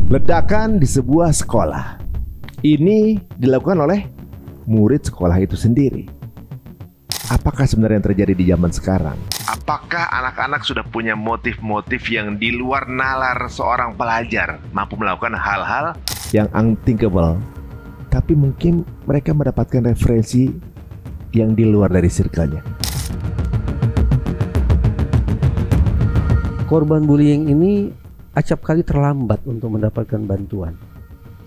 Ledakan di sebuah sekolah. Ini dilakukan oleh murid sekolah itu sendiri. Apakah sebenarnya yang terjadi di zaman sekarang? Apakah anak-anak sudah punya motif-motif yang di luar nalar seorang pelajar, mampu melakukan hal-hal yang unthinkable, tapi mungkin mereka mendapatkan referensi yang di luar dari circle-nya? Korban bullying ini acap kali terlambat untuk mendapatkan bantuan.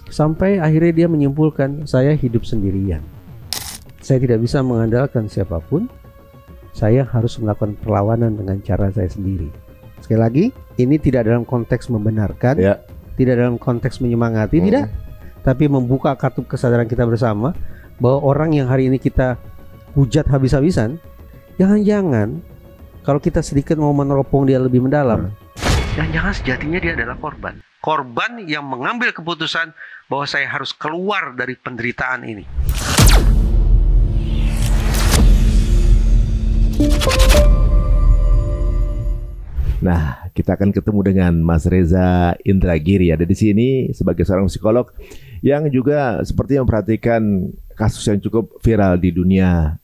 Sampai akhirnya dia menyimpulkan, saya hidup sendirian. Saya tidak bisa mengandalkan siapapun. Saya harus melakukan perlawanan dengan cara saya sendiri. Sekali lagi, ini tidak dalam konteks membenarkan, tidak dalam konteks menyemangati, tidak. Tapi membuka kartu kesadaran kita bersama bahwa orang yang hari ini kita hujat habis-habisan, jangan-jangan kalau kita sedikit mau meneropong dia lebih mendalam, jangan-jangan sejatinya dia adalah korban. Korban yang mengambil keputusan bahwa saya harus keluar dari penderitaan ini. Nah, kita akan ketemu dengan Mas Reza Indragiri, ada di sini sebagai seorang psikolog yang juga sepertinya memperhatikan kasus yang cukup viral di dunia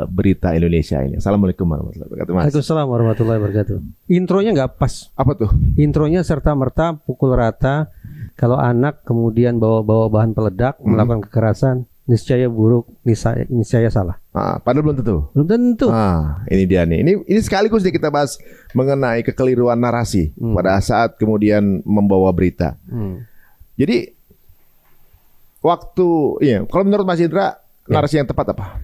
berita Indonesia ini. Assalamualaikum warahmatullahi wabarakatuh, Mas. Waalaikumsalam warahmatullahi wabarakatuh. Intronya nggak pas. Apa tuh? Intronya serta-merta pukul rata. Kalau anak kemudian bawa bahan peledak, melakukan kekerasan, niscaya buruk, niscaya salah. Padahal belum tentu. Belum tentu. Ini dia nih. Ini sekaligus nih kita bahas mengenai kekeliruan narasi pada saat kemudian membawa berita. Jadi kalau menurut Mas Indra, narasi yang tepat apa?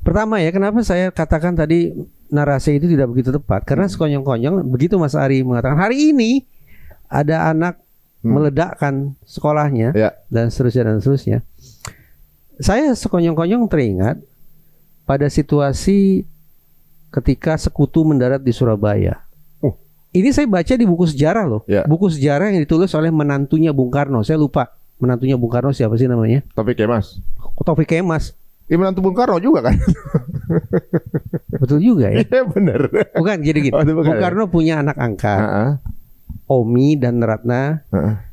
Pertama ya, kenapa saya katakan tadi narasi itu tidak begitu tepat? Karena sekonyong-konyong begitu Mas Ari mengatakan hari ini ada anak meledakkan sekolahnya dan seterusnya. Saya sekonyong-konyong teringat pada situasi ketika sekutu mendarat di Surabaya. Ini saya baca di buku sejarah loh. Buku sejarah yang ditulis oleh menantunya Bung Karno. Saya lupa menantunya Bung Karno siapa sih namanya? Taufik Kemas. Taufik Kemas. Ini menantu Bung Karno juga kan? Betul juga ya. Iya benar. Bukan jadi gini. Bung Karno punya anak angkat. Omi dan Ratna.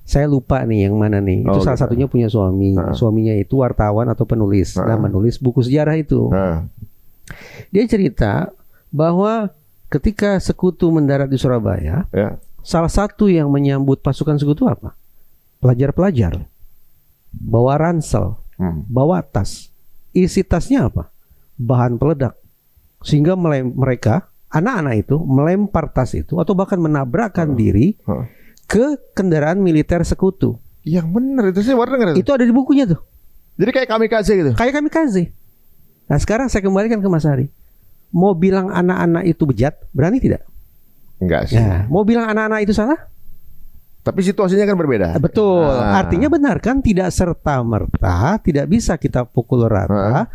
Saya lupa nih yang mana nih. Itu salah satunya punya suami. Suaminya itu wartawan atau penulis. Nah, menulis buku sejarah itu. Dia cerita bahwa ketika sekutu mendarat di Surabaya, salah satu yang menyambut pasukan sekutu apa? Pelajar-pelajar. Bawa ransel, bawa tas. Isi tasnya apa? Bahan peledak. Sehingga mereka, anak-anak itu melempar tas itu atau bahkan menabrakkan diri ke kendaraan militer sekutu. Yang benar itu sih, warna itu ada di bukunya tuh. Jadi kayak kamikaze gitu. Kayak kamikaze. Nah sekarang saya kembalikan ke Mas Ari. Mau bilang anak-anak itu bejat, berani tidak? Enggak sih. Nah, mau bilang anak-anak itu salah? Tapi situasinya kan berbeda. Betul. Artinya benar kan, tidak serta-merta, tidak bisa kita pukul rata.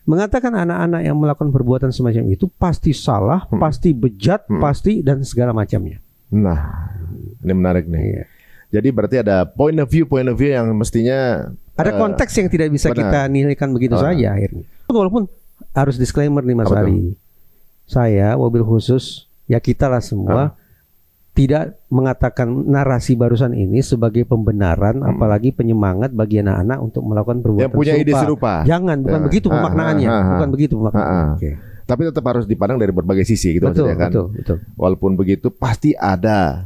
Mengatakan anak-anak yang melakukan perbuatan semacam itu pasti salah, pasti bejat, pasti dan segala macamnya. Nah, ini menarik nih. Jadi berarti ada point of view yang mestinya ada konteks yang tidak bisa kita nilaikan begitu saja akhirnya. Walaupun harus disclaimer nih Mas Ari. Saya wabil khusus ya kita lah semua tidak mengatakan narasi barusan ini sebagai pembenaran apalagi penyemangat bagi anak-anak untuk melakukan perbuatan yang punya ide serupa. Jangan, bukan begitu pemaknaannya. Bukan begitu pemaknaannya. Tapi tetap harus dipandang dari berbagai sisi gitu maksudnya kan. Betul. Walaupun begitu pasti ada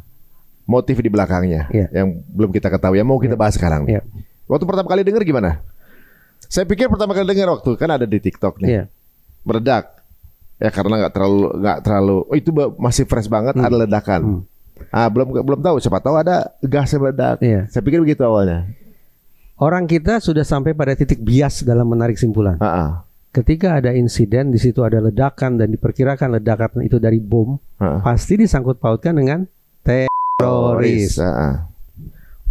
motif di belakangnya yang belum kita ketahui. Yang mau kita bahas sekarang nih. Waktu pertama kali dengar gimana? Saya pikir pertama kali dengar waktu kan ada di TikTok nih. Meledak. Ya karena nggak terlalu itu masih fresh banget ada ledakan. Belum tahu, siapa tahu ada gas yang meledak. Saya pikir begitu awalnya. Orang kita sudah sampai pada titik bias dalam menarik simpulan. Ketika ada insiden di situ ada ledakan dan diperkirakan ledakan itu dari bom, pasti disangkut pautkan dengan teroris.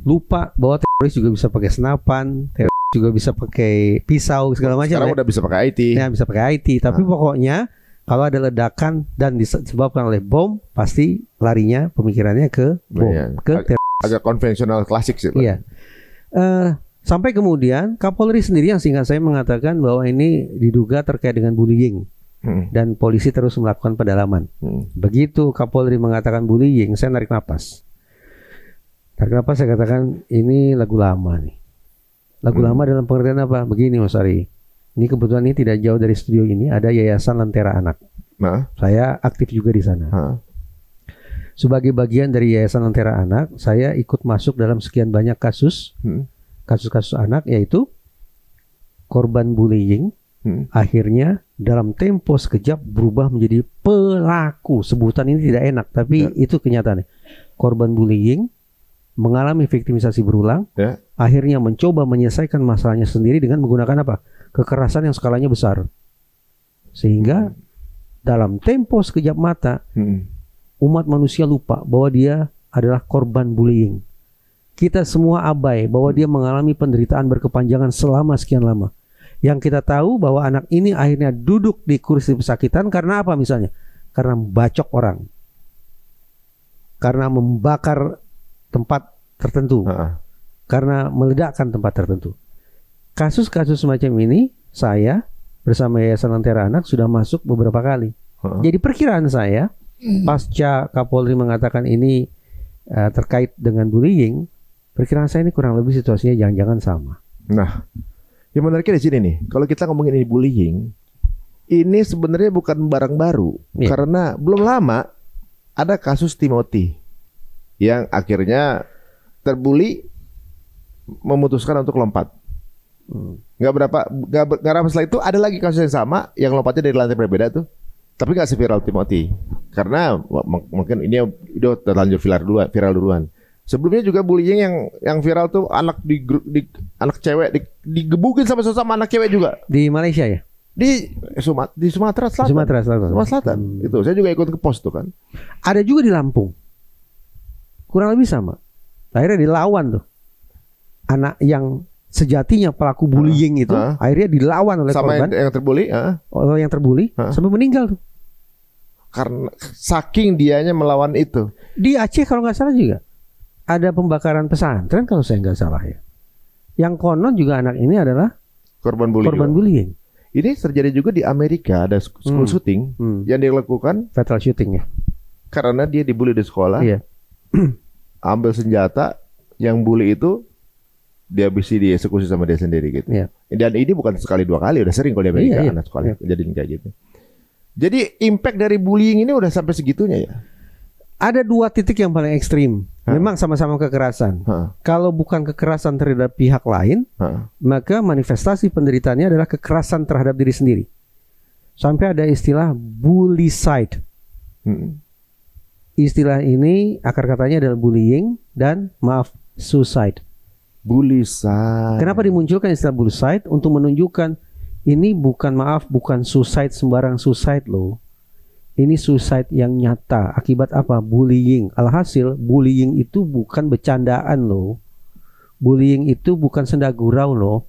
Lupa bahwa teroris juga bisa pakai senapan, teroris juga bisa pakai pisau segala macam. Sekarang udah bisa pakai IT. Ya, bisa pakai IT. Tapi pokoknya kalau ada ledakan dan disebabkan oleh bom, pasti larinya pemikirannya ke bom, ke teroris. Agak konvensional klasik sih. Sampai kemudian Kapolri sendiri yang singkat saya mengatakan bahwa ini diduga terkait dengan bullying. Dan polisi terus melakukan pendalaman. Begitu Kapolri mengatakan bullying, saya narik napas. Kenapa saya katakan ini lagu lama nih? Lagu lama dalam pengertian apa? Begini Mas Ari. Ini kebetulan ini tidak jauh dari studio ini ada Yayasan Lentera Anak. Nah, saya aktif juga di sana. Sebagai bagian dari Yayasan Lentera Anak, saya ikut masuk dalam sekian banyak kasus, kasus-kasus anak, yaitu korban bullying. Akhirnya dalam tempo sekejap berubah menjadi pelaku. Sebutan ini tidak enak, tapi itu kenyataannya. Korban bullying mengalami viktimisasi berulang, akhirnya mencoba menyelesaikan masalahnya sendiri dengan menggunakan apa? Kekerasan yang skalanya besar. Sehingga dalam tempo sekejap mata, umat manusia lupa bahwa dia adalah korban bullying. Kita semua abai bahwa dia mengalami penderitaan berkepanjangan selama sekian lama. Yang kita tahu bahwa anak ini akhirnya duduk di kursi pesakitan karena apa misalnya? Karena membacok orang. Karena membakar tempat tertentu, karena meledakkan tempat tertentu. Kasus-kasus semacam ini saya bersama Yayasan Lentera Anak sudah masuk beberapa kali. Jadi perkiraan saya pasca Kapolri mengatakan ini terkait dengan bullying, perkiraan saya ini kurang lebih situasinya jangan-jangan sama. Nah, yang menariknya di sini nih, kalau kita ngomongin ini bullying, ini sebenarnya bukan barang baru, karena belum lama ada kasus Timothy yang akhirnya terbuli memutuskan untuk lompat. Nggak lama setelah itu ada lagi kasus yang sama yang lompatnya dari lantai berbeda tuh, tapi nggak seviral Timothy karena mungkin ini udah terlanjur viral duluan. Sebelumnya juga bullying yang viral tuh anak anak cewek digebukin sama anak cewek juga di Malaysia ya. Di Sumatera Selatan. Itu saya juga ikut ke pos tuh kan. Ada juga di Lampung. Kurang lebih sama. Akhirnya dilawan tuh. Anak yang sejatinya pelaku bullying itu akhirnya dilawan oleh sama korban. Yang terbully, oleh yang terbully sampai meninggal tuh. Karena saking dianya melawan itu. Di Aceh kalau nggak salah juga ada pembakaran pesantren kalau saya nggak salah ya. Yang konon juga anak ini adalah korban bullying. Ini terjadi juga di Amerika, ada school shooting yang dilakukan fatal shooting ya. Karena dia dibully di sekolah. Iya. Ambil senjata, yang bully itu dieksekusi sama dia sendiri gitu. Iya. Dan ini bukan sekali dua kali, udah sering kalau di Amerika anak sekolah jadi kayak gitu. Jadi impact dari bullying ini udah sampai segitunya ya. Ada dua titik yang paling ekstrim. Memang sama-sama kekerasan. Kalau bukan kekerasan terhadap pihak lain, maka manifestasi penderitaannya adalah kekerasan terhadap diri sendiri. Sampai ada istilah bullycide. Istilah ini akar katanya adalah bullying dan suicide. Bullycide. Kenapa dimunculkan istilah bullycide? Untuk menunjukkan ini bukan suicide sembarang suicide loh. Ini suicide yang nyata. Akibat apa? Bullying. Alhasil bullying itu bukan bercandaan loh. Bullying itu bukan senda gurau loh.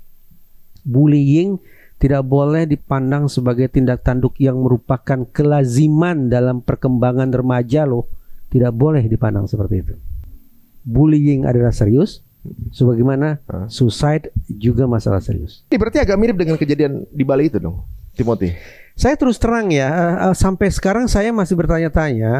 Bullying tidak boleh dipandang sebagai tindak tanduk yang merupakan kelaziman dalam perkembangan remaja loh. Tidak boleh dipandang seperti itu. Bullying adalah serius, sebagaimana suicide juga masalah serius. Ini berarti agak mirip dengan kejadian di Bali itu dong, Timothy. Saya terus terang ya, sampai sekarang saya masih bertanya-tanya.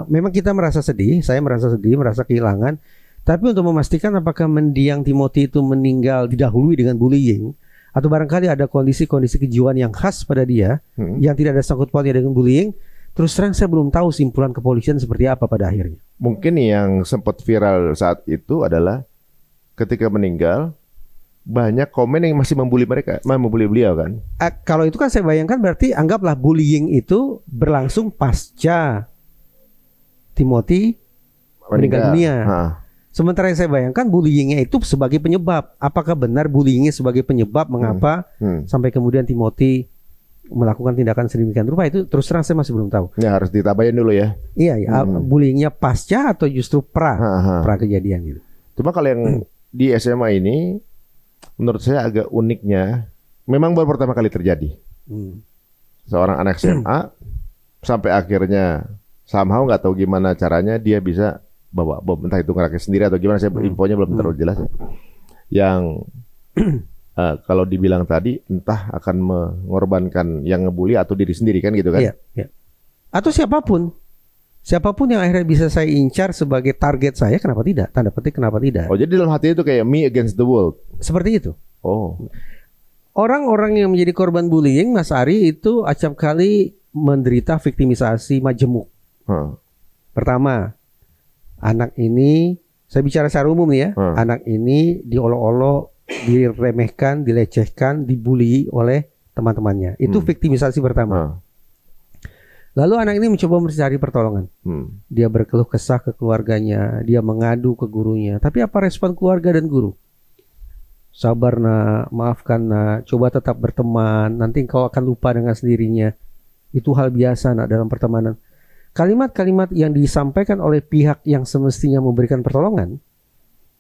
Memang kita merasa sedih, saya merasa sedih, merasa kehilangan. Tapi untuk memastikan apakah mendiang Timothy itu meninggal didahului dengan bullying, atau barangkali ada kondisi-kondisi kejiwaan yang khas pada dia, yang tidak ada sangkut pautnya dengan bullying, terus terang saya belum tahu simpulan kepolisian seperti apa pada akhirnya. Mungkin yang sempat viral saat itu adalah ketika meninggal, banyak komen yang masih membuli beliau kan. Kalau itu kan saya bayangkan berarti anggaplah bullying itu berlangsung pasca Timothy meninggal dunia. Sementara yang saya bayangkan bullyingnya itu sebagai penyebab. Apakah benar bullyingnya sebagai penyebab mengapa sampai kemudian Timothy melakukan tindakan sedemikian rupa, itu terus terang saya masih belum tahu. Ya harus ditabahin dulu ya. Iya, bullyingnya pasca atau justru pra kejadian gitu. Cuma kalau yang di SMA ini menurut saya agak uniknya, memang baru pertama kali terjadi. Seorang anak SMA sampai akhirnya somehow nggak tahu gimana caranya dia bisa bawa bom, entah itu ngerakit sendiri atau gimana, saya infonya belum terlalu jelas ya. Yang kalau dibilang tadi entah akan mengorbankan yang ngebully atau diri sendiri kan gitu kan? Iya. Atau siapapun. Siapapun yang akhirnya bisa saya incar sebagai target saya, kenapa tidak? Tanda petik kenapa tidak? Oh, jadi dalam hati itu kayak me against the world. Seperti itu. Oh. Orang-orang yang menjadi korban bullying, Mas Ari, itu acap kali menderita viktimisasi majemuk. Pertama, anak ini, saya bicara secara umum nih ya, anak ini diolok-olok, diremehkan, dilecehkan, dibully oleh teman-temannya. Itu viktimisasi pertama. Lalu anak ini mencoba mencari pertolongan. Dia berkeluh kesah ke keluarganya, dia mengadu ke gurunya. Tapi apa respon keluarga dan guru? Sabar nak, maafkan nak, coba tetap berteman, nanti engkau akan lupa dengan sendirinya. Itu hal biasa nak dalam pertemanan. Kalimat-kalimat yang disampaikan oleh pihak yang semestinya memberikan pertolongan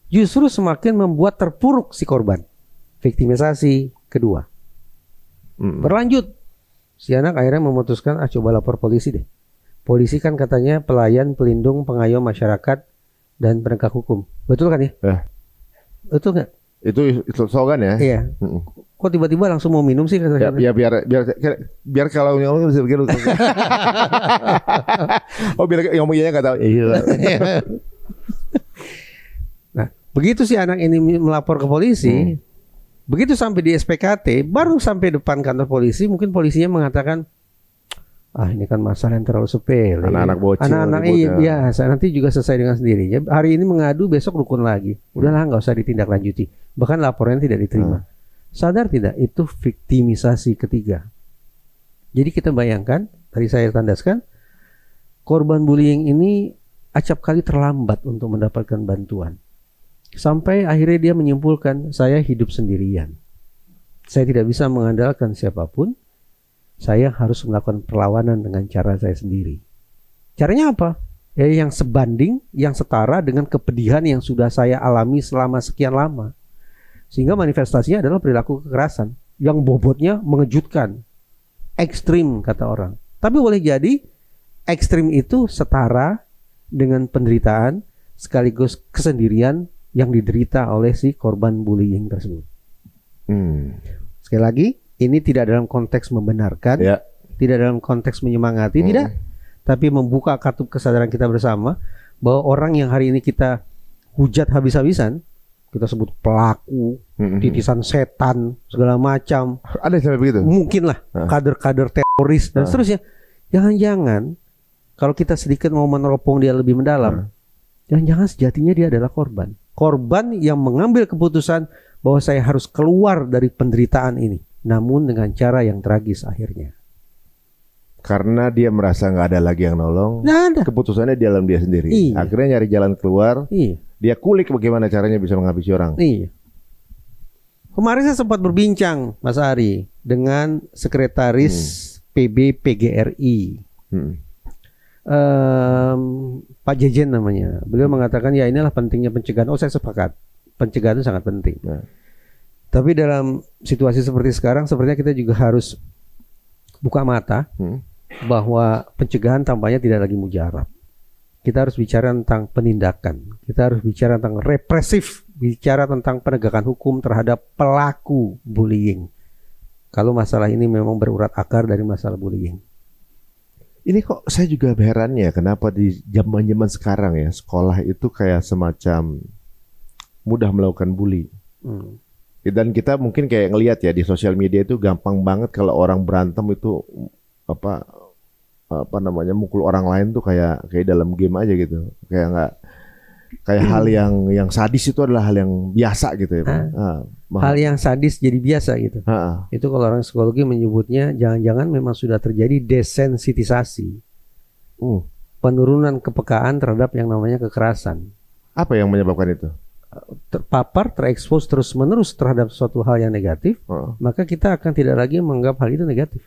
justru semakin membuat terpuruk si korban. Viktimisasi kedua. Berlanjut. Si anak akhirnya memutuskan, coba lapor polisi deh. Polisi kan katanya pelayan, pelindung, pengayom masyarakat dan penegak hukum. Betul kan ya? Betul nggak? Itu slogan ya? Iya. Kok tiba-tiba langsung mau minum sih? Ya, biar kalau ngomong bisa pikir. Oh, biar ngomongnya nggak tahu. Nah, begitu si anak ini melapor ke polisi. Begitu sampai di SPKT, baru sampai depan kantor polisi, mungkin polisinya mengatakan, ini kan masalah yang terlalu sepele. Anak-anak bocil. Anak-anak saya nanti juga selesai dengan sendirinya. Hari ini mengadu, besok rukun lagi. Udahlah, nggak usah ditindaklanjuti. Bahkan laporannya tidak diterima. Sadar tidak? Itu viktimisasi ketiga. Jadi kita bayangkan, tadi saya tandaskan, korban bullying ini acap kali terlambat untuk mendapatkan bantuan. Sampai akhirnya dia menyimpulkan, saya hidup sendirian. Saya tidak bisa mengandalkan siapapun. Saya harus melakukan perlawanan dengan cara saya sendiri. Caranya apa? Ya yang sebanding, yang setara dengan kepedihan yang sudah saya alami selama sekian lama. Sehingga manifestasinya adalah perilaku kekerasan yang bobotnya mengejutkan. Ekstrim kata orang. Tapi boleh jadi ekstrim itu setara dengan penderitaan sekaligus kesendirian yang diderita oleh si korban bullying tersebut. Sekali lagi, ini tidak dalam konteks membenarkan, tidak dalam konteks menyemangati, tidak, tapi membuka kartu kesadaran kita bersama bahwa orang yang hari ini kita hujat habis-habisan, kita sebut pelaku, titisan setan, segala macam. Ada sampai begitu? Mungkin lah, kader-kader teroris dan seterusnya. Jangan-jangan kalau kita sedikit mau meneropong dia lebih mendalam, jangan-jangan sejatinya dia adalah korban. Korban yang mengambil keputusan bahwa saya harus keluar dari penderitaan ini, namun dengan cara yang tragis akhirnya. Karena dia merasa nggak ada lagi yang nolong, keputusannya di dalam dia sendiri. Akhirnya nyari jalan keluar. Dia kulik bagaimana caranya bisa menghabisi orang. Kemarin saya sempat berbincang, Mas Ari, dengan sekretaris PB PGRI. Pak Jejen namanya. Beliau mengatakan ya inilah pentingnya pencegahan. Saya sepakat. Pencegahan itu sangat penting. Tapi dalam situasi seperti sekarang, sepertinya kita juga harus buka mata bahwa pencegahan tampaknya tidak lagi mujarab. Kita harus bicara tentang penindakan. Kita harus bicara tentang represif, bicara tentang penegakan hukum terhadap pelaku bullying. Kalau masalah ini memang berurat akar dari masalah bullying. Ini kok saya juga heran ya, kenapa di zaman-zaman sekarang ya sekolah itu kayak semacam mudah melakukan bully. Dan kita mungkin kayak ngelihat ya di sosial media itu gampang banget kalau orang berantem itu apa mukul orang lain tuh kayak dalam game aja gitu. Kayak hal yang sadis itu adalah hal yang biasa gitu ya, Pak. Hal yang sadis jadi biasa gitu. Itu kalau orang psikologi menyebutnya jangan-jangan memang sudah terjadi desensitisasi. Penurunan kepekaan terhadap yang namanya kekerasan. Apa yang menyebabkan itu? Terpapar, terekspos terus-menerus terhadap suatu hal yang negatif, maka kita akan tidak lagi menganggap hal itu negatif.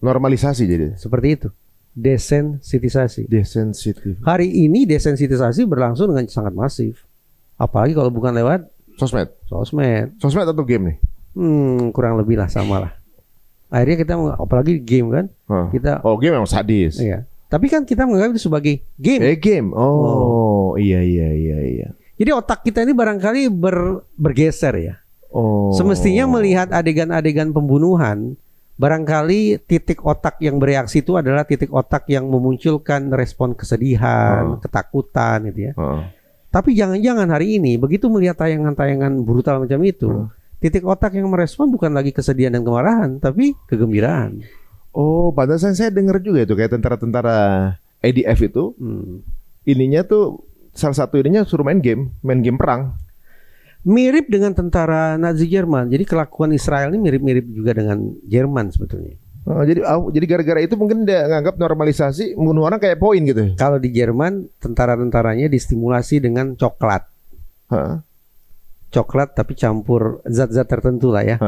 Normalisasi jadi. Seperti itu. Desensitisasi. Desensitif. Hari ini desensitisasi berlangsung dengan sangat masif. Apalagi kalau bukan lewat sosmed. Sosmed atau game nih? Kurang lebih lah, sama lah. Akhirnya kita, apalagi game kan, kita. Game memang sadis. Iya. Tapi kan kita menganggap itu sebagai game. Game. Iya. Jadi otak kita ini barangkali bergeser ya. Semestinya melihat adegan-adegan pembunuhan barangkali titik otak yang bereaksi itu adalah titik otak yang memunculkan respon kesedihan, ketakutan gitu ya. Tapi jangan-jangan hari ini begitu melihat tayangan-tayangan brutal macam itu, titik otak yang merespon bukan lagi kesedihan dan kemarahan, tapi kegembiraan. Oh, pantesan saya dengar juga itu kayak tentara-tentara ADF itu, ininya tuh salah satu ininya suruh main game perang. Mirip dengan tentara Nazi Jerman. Jadi kelakuan Israel ini mirip-mirip juga dengan Jerman sebetulnya. Oh, jadi gara-gara itu mungkin dia nganggap normalisasi membunuh orang kayak poin gitu. Kalau di Jerman tentara-tentaranya distimulasi dengan coklat. Coklat tapi campur zat-zat tertentu lah ya.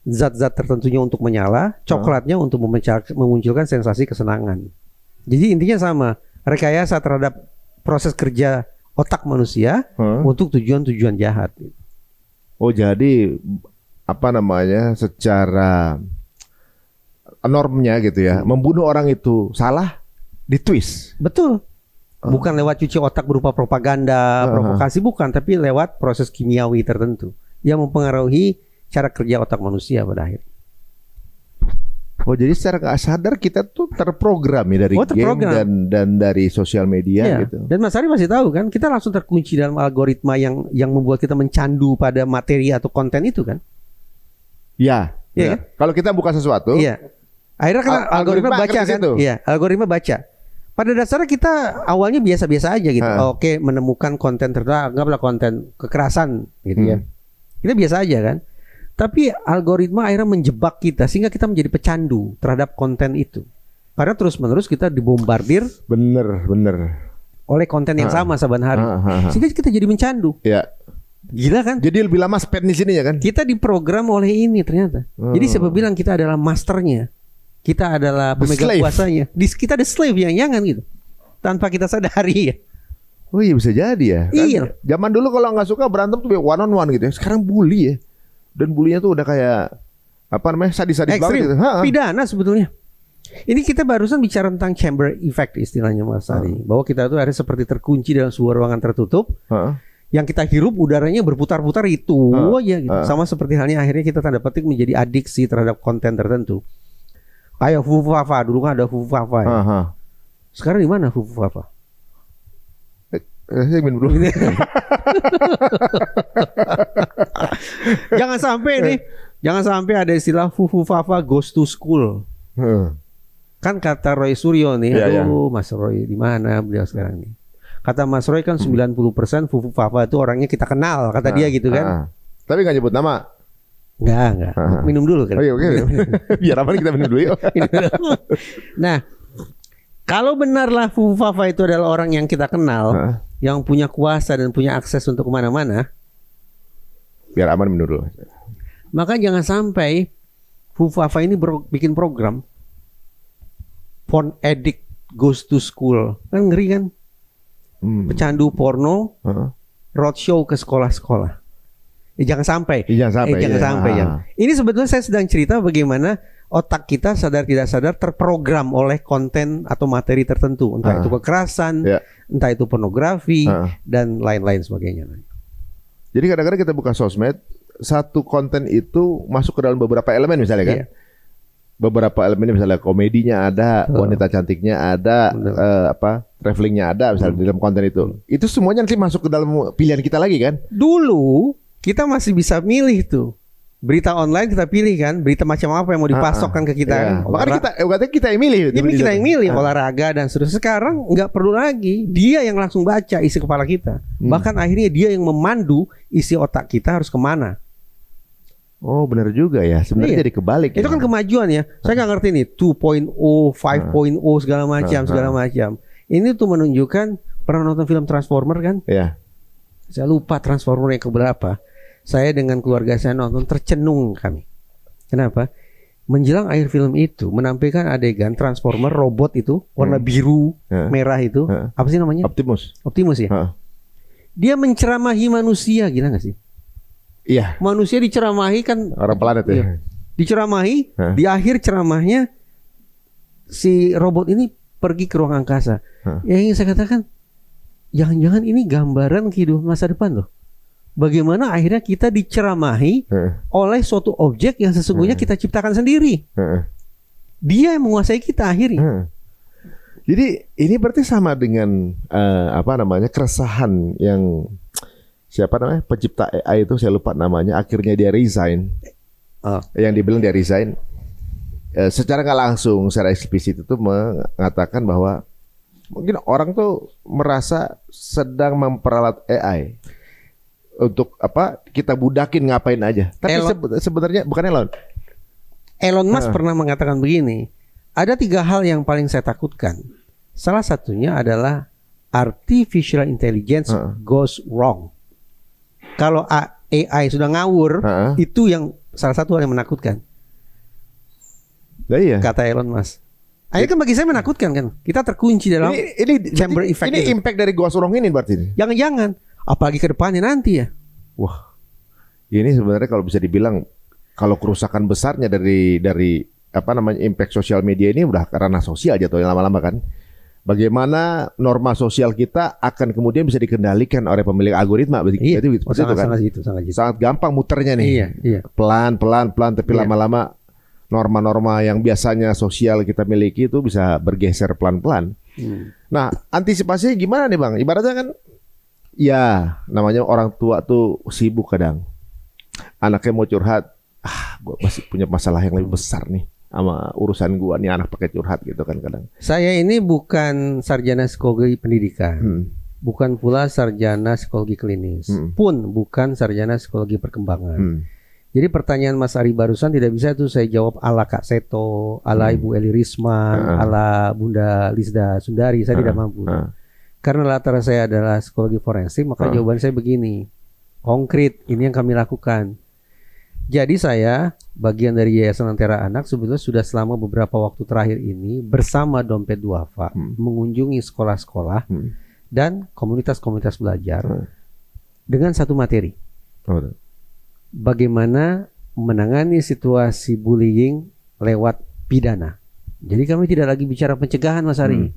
Zat-zat tertentunya untuk menyala, coklatnya untuk memunculkan sensasi kesenangan. Jadi intinya sama, rekayasa terhadap proses kerja otak manusia untuk tujuan-tujuan jahat. Oh, jadi apa namanya, secara normnya gitu ya, membunuh orang itu salah, ditwist. Betul. Bukan lewat cuci otak berupa propaganda, provokasi, bukan, tapi lewat proses kimiawi tertentu yang mempengaruhi cara kerja otak manusia pada akhirnya. Oh, jadi secara nggak sadar kita tuh terprogram ya dari game dan dari sosial media gitu. Dan Mas Ari masih tahu kan, kita langsung terkunci dalam algoritma yang membuat kita mencandu pada materi atau konten itu kan? Ya. Kan? Kalau kita buka sesuatu, akhirnya kan algoritma baca kan? Iya, algoritma baca. Pada dasarnya kita awalnya biasa-biasa aja gitu. Oke, menemukan konten tertentu, anggaplah konten kekerasan gitu ya. Kita biasa aja kan. Tapi algoritma akhirnya menjebak kita sehingga kita menjadi pecandu terhadap konten itu. Karena terus-menerus kita dibombardir bener oleh konten yang sama saban hari. Sehingga kita jadi mencandu. Ya. Gila kan? Jadi lebih lama spend di sini ya kan? Kita diprogram oleh ini ternyata. Jadi siapa bilang kita adalah masternya? Kita adalah pemegang kuasanya. Kita ada slave yang jangan gitu. Tanpa kita sadari ya. Oh iya, bisa jadi ya. Iya. Kan, zaman dulu kalau nggak suka berantem tuh one on one gitu ya. Sekarang bully ya. Dan bulinya tuh udah kayak apa namanya, sadis-sadis banget gitu. Pidana sebetulnya. Ini kita barusan bicara tentang chamber effect istilahnya Mas Ari. Bahwa kita tuh ada seperti terkunci dalam sebuah ruangan tertutup. Yang kita hirup udaranya berputar-putar itu aja gitu. Sama seperti halnya akhirnya kita tanda petik menjadi adiksi terhadap konten tertentu. Kayak Fufafa, dulu kan ada Fufafa ya. Sekarang di mana Fufafa? Saya minum dulu. Jangan sampai ada istilah Fufafa goes to school. Kan kata Roy Suryo nih, Mas Roy di mana beliau sekarang nih? Kata Mas Roy kan 90% Fufafa itu orangnya kita kenal, kata dia gitu kan. Tapi nggak nyebut nama. Enggak. Minum dulu kan. Oke. Biar apa kita minum dulu yuk. Nah, kalau benarlah Fufafa itu adalah orang yang kita kenal, yang punya kuasa dan punya akses untuk kemana-mana, biar aman minum dulu. Maka jangan sampai Fufafa ini bikin program porn addict goes to school. Kan ngeri kan? Pecandu porno, roadshow ke sekolah-sekolah. Jangan sampai. Ini sebetulnya saya sedang cerita bagaimana otak kita sadar tidak sadar terprogram oleh konten atau materi tertentu, entah itu kekerasan, entah itu pornografi dan lain-lain sebagainya. Jadi kadang-kadang kita buka sosmed, satu konten itu masuk ke dalam beberapa elemen misalnya kan. Beberapa elemen misalnya komedinya ada, wanita cantiknya ada, travelingnya ada misalnya di dalam konten itu. Itu semuanya nanti masuk ke dalam pilihan kita lagi kan? Dulu kita masih bisa milih tuh. Berita online kita pilih kan, berita macam apa yang mau dipasokkan ke kita kan. Makanya kita yang milih. Kita yang milih olahraga dan seterusnya. Sekarang nggak perlu lagi, dia yang langsung baca isi kepala kita. Bahkan akhirnya dia yang memandu isi otak kita harus kemana. Oh benar juga ya, sebenarnya jadi kebalik. Itu kan kemajuan ya. Saya nggak ngerti nih 2.0, 5.0 segala macam. Ini tuh menunjukkan, pernah nonton film Transformer kan? Iya. Saya lupa Transformer yang keberapa. Saya dengan keluarga saya nonton, tercenung kami. Kenapa? Menjelang akhir film itu menampilkan adegan Transformer robot itu warna biru, merah itu. Apa sih namanya? Optimus ya. Dia menceramahi manusia, gila nggak sih? Iya. Manusia diceramahi kan, orang planet ya. Diceramahi, di akhir ceramahnya si robot ini pergi ke ruang angkasa. Yang ingin saya katakan, jangan-jangan ini gambaran kehidupan masa depan loh. Bagaimana akhirnya kita diceramahi oleh suatu objek yang sesungguhnya kita ciptakan sendiri. Dia yang menguasai kita akhirnya. Jadi ini berarti sama dengan keresahan yang pencipta AI itu, saya lupa namanya, akhirnya dia resign. Yang dibilang dia resign secara nggak langsung, secara eksplisit itu mengatakan bahwa mungkin orang tuh merasa sedang memperalat AI untuk kita budakin ngapain aja. Tapi sebenarnya bukan Elon Musk pernah mengatakan begini, ada 3 hal yang paling saya takutkan. Salah satunya adalah artificial intelligence goes wrong. Kalau AI sudah ngawur, itu yang salah satu hal yang menakutkan. Iya. Kata Elon Musk. Akhirnya kan bagi saya menakutkan kan. Kita terkunci dalam chamber effect. Ini impact dari goes wrong ini berarti. Jangan-jangan, apalagi ke depannya nanti ya. Wah, ini sebenarnya kalau bisa dibilang, kalau kerusakan besarnya dari impact sosial media ini udah karena sosial jatuhnya lama-lama kan. Bagaimana norma sosial kita akan kemudian bisa dikendalikan oleh pemilik algoritma. Iya. Itu kan. Sangat gampang muternya nih. Iya. Pelan, tapi lama-lama norma-norma yang biasanya sosial kita miliki itu bisa bergeser pelan-pelan. Nah, antisipasinya gimana nih Bang? Ibaratnya kan, ya namanya orang tua tuh sibuk kadang. Anaknya mau curhat, gue masih punya masalah yang lebih besar nih sama urusan gua nih, anak pakai curhat gitu kan kadang. Saya ini bukan sarjana psikologi pendidikan, bukan pula sarjana psikologi klinis, pun bukan sarjana psikologi perkembangan. Jadi pertanyaan Mas Ari barusan tidak bisa tuh saya jawab ala Kak Seto, ala Ibu Eli Risman, ala Bunda Lisda Sundari. Saya tidak mampu. Karena latar saya adalah psikologi forensik, maka jawaban saya begini, konkret, ini yang kami lakukan. Jadi saya, bagian dari Yayasan Lentera Anak, sebetulnya sudah selama beberapa waktu terakhir ini bersama Dompet Duafa mengunjungi sekolah-sekolah dan komunitas-komunitas belajar dengan satu materi. Bagaimana menangani situasi bullying lewat pidana. Jadi kami tidak lagi bicara pencegahan, Mas Ari.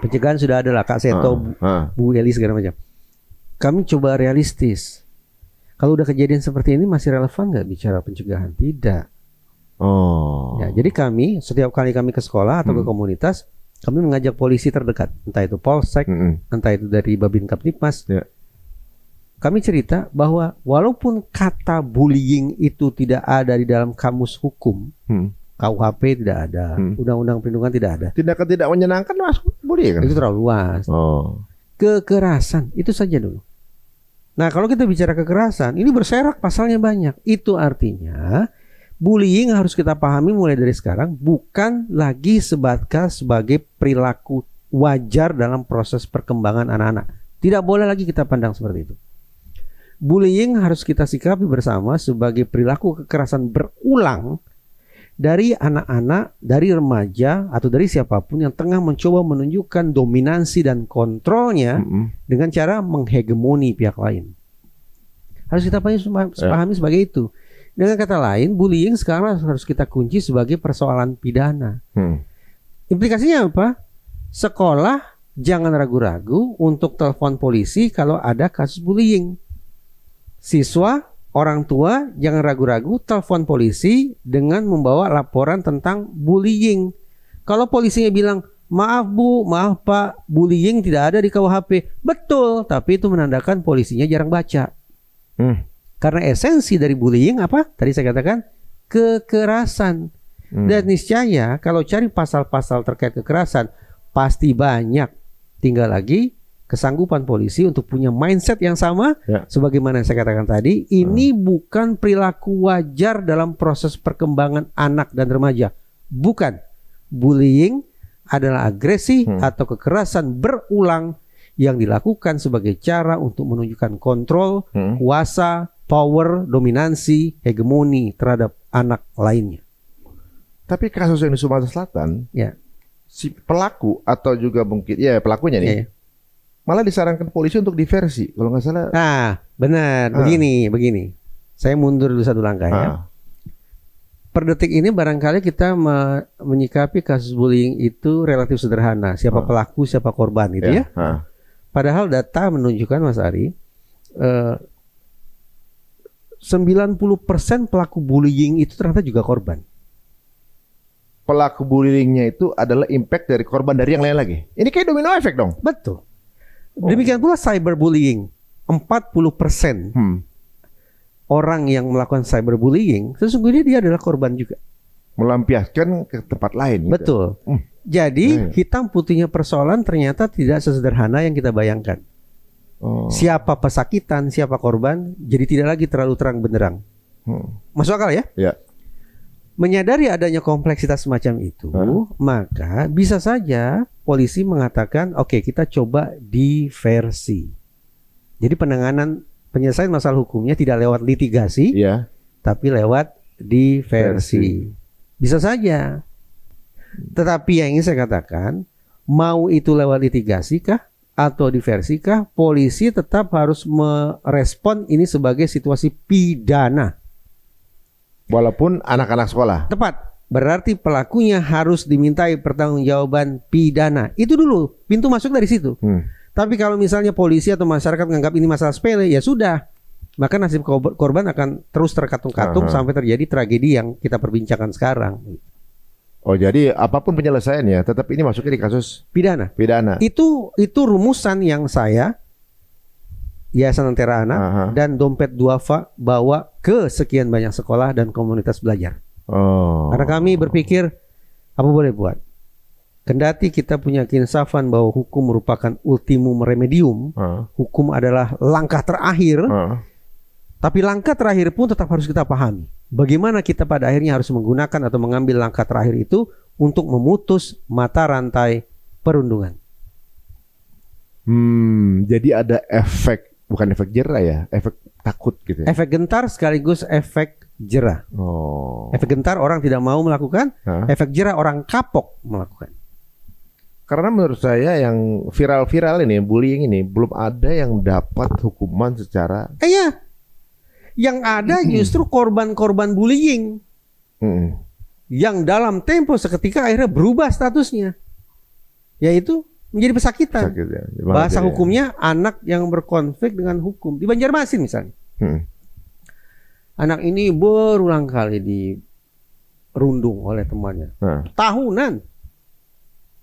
Pencegahan sudah ada lah, Kak Seto, Bu Eli segala macam. Kami coba realistis. Kalau udah kejadian seperti ini masih relevan nggak bicara pencegahan? Tidak. Ya, jadi kami setiap kali kami ke sekolah atau ke komunitas, kami mengajak polisi terdekat, entah itu Polsek, entah itu dari Babin Kaptipmas. Kami cerita bahwa walaupun kata bullying itu tidak ada di dalam kamus hukum, KUHP tidak ada, Undang-Undang Perlindungan tidak ada. Tindakan tidak menyenangkan masuk bullying kan? Itu terlalu luas. Kekerasan itu saja dulu. Nah, kalau kita bicara kekerasan, ini berserak pasalnya banyak. Itu artinya bullying harus kita pahami mulai dari sekarang bukan lagi sebatas sebagai perilaku wajar dalam proses perkembangan anak-anak. Tidak boleh lagi kita pandang seperti itu. Bullying harus kita sikapi bersama sebagai perilaku kekerasan berulang dari anak-anak, dari remaja atau dari siapapun yang tengah mencoba menunjukkan dominansi dan kontrolnya dengan cara menghegemoni pihak lain. Harus kita pahami sebagai itu. Dengan kata lain, bullying sekarang harus kita kunci sebagai persoalan pidana. Implikasinya apa? Sekolah jangan ragu-ragu untuk telepon polisi kalau ada kasus bullying. Siswa, orang tua jangan ragu-ragu telepon polisi dengan membawa laporan tentang bullying. Kalau polisinya bilang, maaf Bu, maaf Pak, bullying tidak ada di KUHP. Betul, tapi itu menandakan polisinya jarang baca. Karena esensi dari bullying apa? Tadi saya katakan kekerasan. Dan niscaya kalau cari pasal-pasal terkait kekerasan pasti banyak. Tinggal lagi kesanggupan polisi untuk punya mindset yang sama. Sebagaimana saya katakan tadi, ini bukan perilaku wajar dalam proses perkembangan anak dan remaja. Bukan. Bullying adalah agresi atau kekerasan berulang yang dilakukan sebagai cara untuk menunjukkan kontrol, kuasa, power, dominansi, hegemoni terhadap anak lainnya. Tapi kasus yang di Sumatera Selatan, si pelaku atau juga mungkin pelakunya nih, malah disarankan polisi untuk diversi, kalau nggak salah. Nah, benar. Begini. Saya mundur dulu satu langkah ya. Per detik ini barangkali kita menyikapi kasus bullying itu relatif sederhana. Siapa pelaku, siapa korban gitu ya. Padahal data menunjukkan, Mas Ari, 90% pelaku bullying itu ternyata juga korban. pelaku bullyingnya itu adalah impact dari korban dari yang lain lagi. Ini kayak domino efek dong. Betul. Demikian pula cyberbullying. 40% orang yang melakukan cyberbullying sesungguhnya dia adalah korban juga. Melampiaskan ke tempat lain. Gitu. Betul. Jadi hitam putihnya persoalan ternyata tidak sesederhana yang kita bayangkan. Siapa pesakitan, siapa korban, jadi tidak lagi terlalu terang benderang. Masuk akal ya? Ya. Menyadari adanya kompleksitas semacam itu, maka bisa saja polisi mengatakan, oke, kita coba diversi. Jadi penyelesaian masalah hukumnya tidak lewat litigasi, tapi lewat diversi. Bisa saja. Tetapi yang ingin saya katakan, mau itu lewat litigasi kah atau diversi kah, polisi tetap harus merespon ini sebagai situasi pidana. Walaupun anak-anak sekolah. Tepat. Berarti pelakunya harus dimintai pertanggungjawaban pidana. Itu dulu, pintu masuk dari situ. Tapi kalau misalnya polisi atau masyarakat menganggap ini masalah sepele, ya sudah. Maka nasib korban akan terus terkatung-katung sampai terjadi tragedi yang kita perbincangkan sekarang. Oh, jadi apapun penyelesaiannya, tetap ini masuknya di kasus pidana. Itu rumusan yang saya, Yayasan Lentera Anak dan Dompet Duafa bawa ke sekian banyak sekolah dan komunitas belajar. Karena kami berpikir apa boleh buat. Kendati kita punya keinsafan bahwa hukum merupakan ultimum remedium, hukum adalah langkah terakhir, tapi langkah terakhir pun tetap harus kita pahami. Bagaimana kita pada akhirnya harus menggunakan atau mengambil langkah terakhir itu untuk memutus mata rantai perundungan. Jadi ada efek, bukan efek jera ya, efek takut gitu ya? Efek gentar sekaligus efek jera. Efek gentar orang tidak mau melakukan, efek jera orang kapok melakukan. Karena menurut saya yang viral-viral ini, bullying ini, belum ada yang dapat hukuman secara... Iya. Yang ada justru korban-korban bullying. Yang dalam tempo seketika akhirnya berubah statusnya. Yaitu menjadi pesakitan. Bahasa hukumnya anak yang berkonflik dengan hukum. Di Banjarmasin misalnya. Anak ini berulang kali dirundung oleh temannya. Tahunan.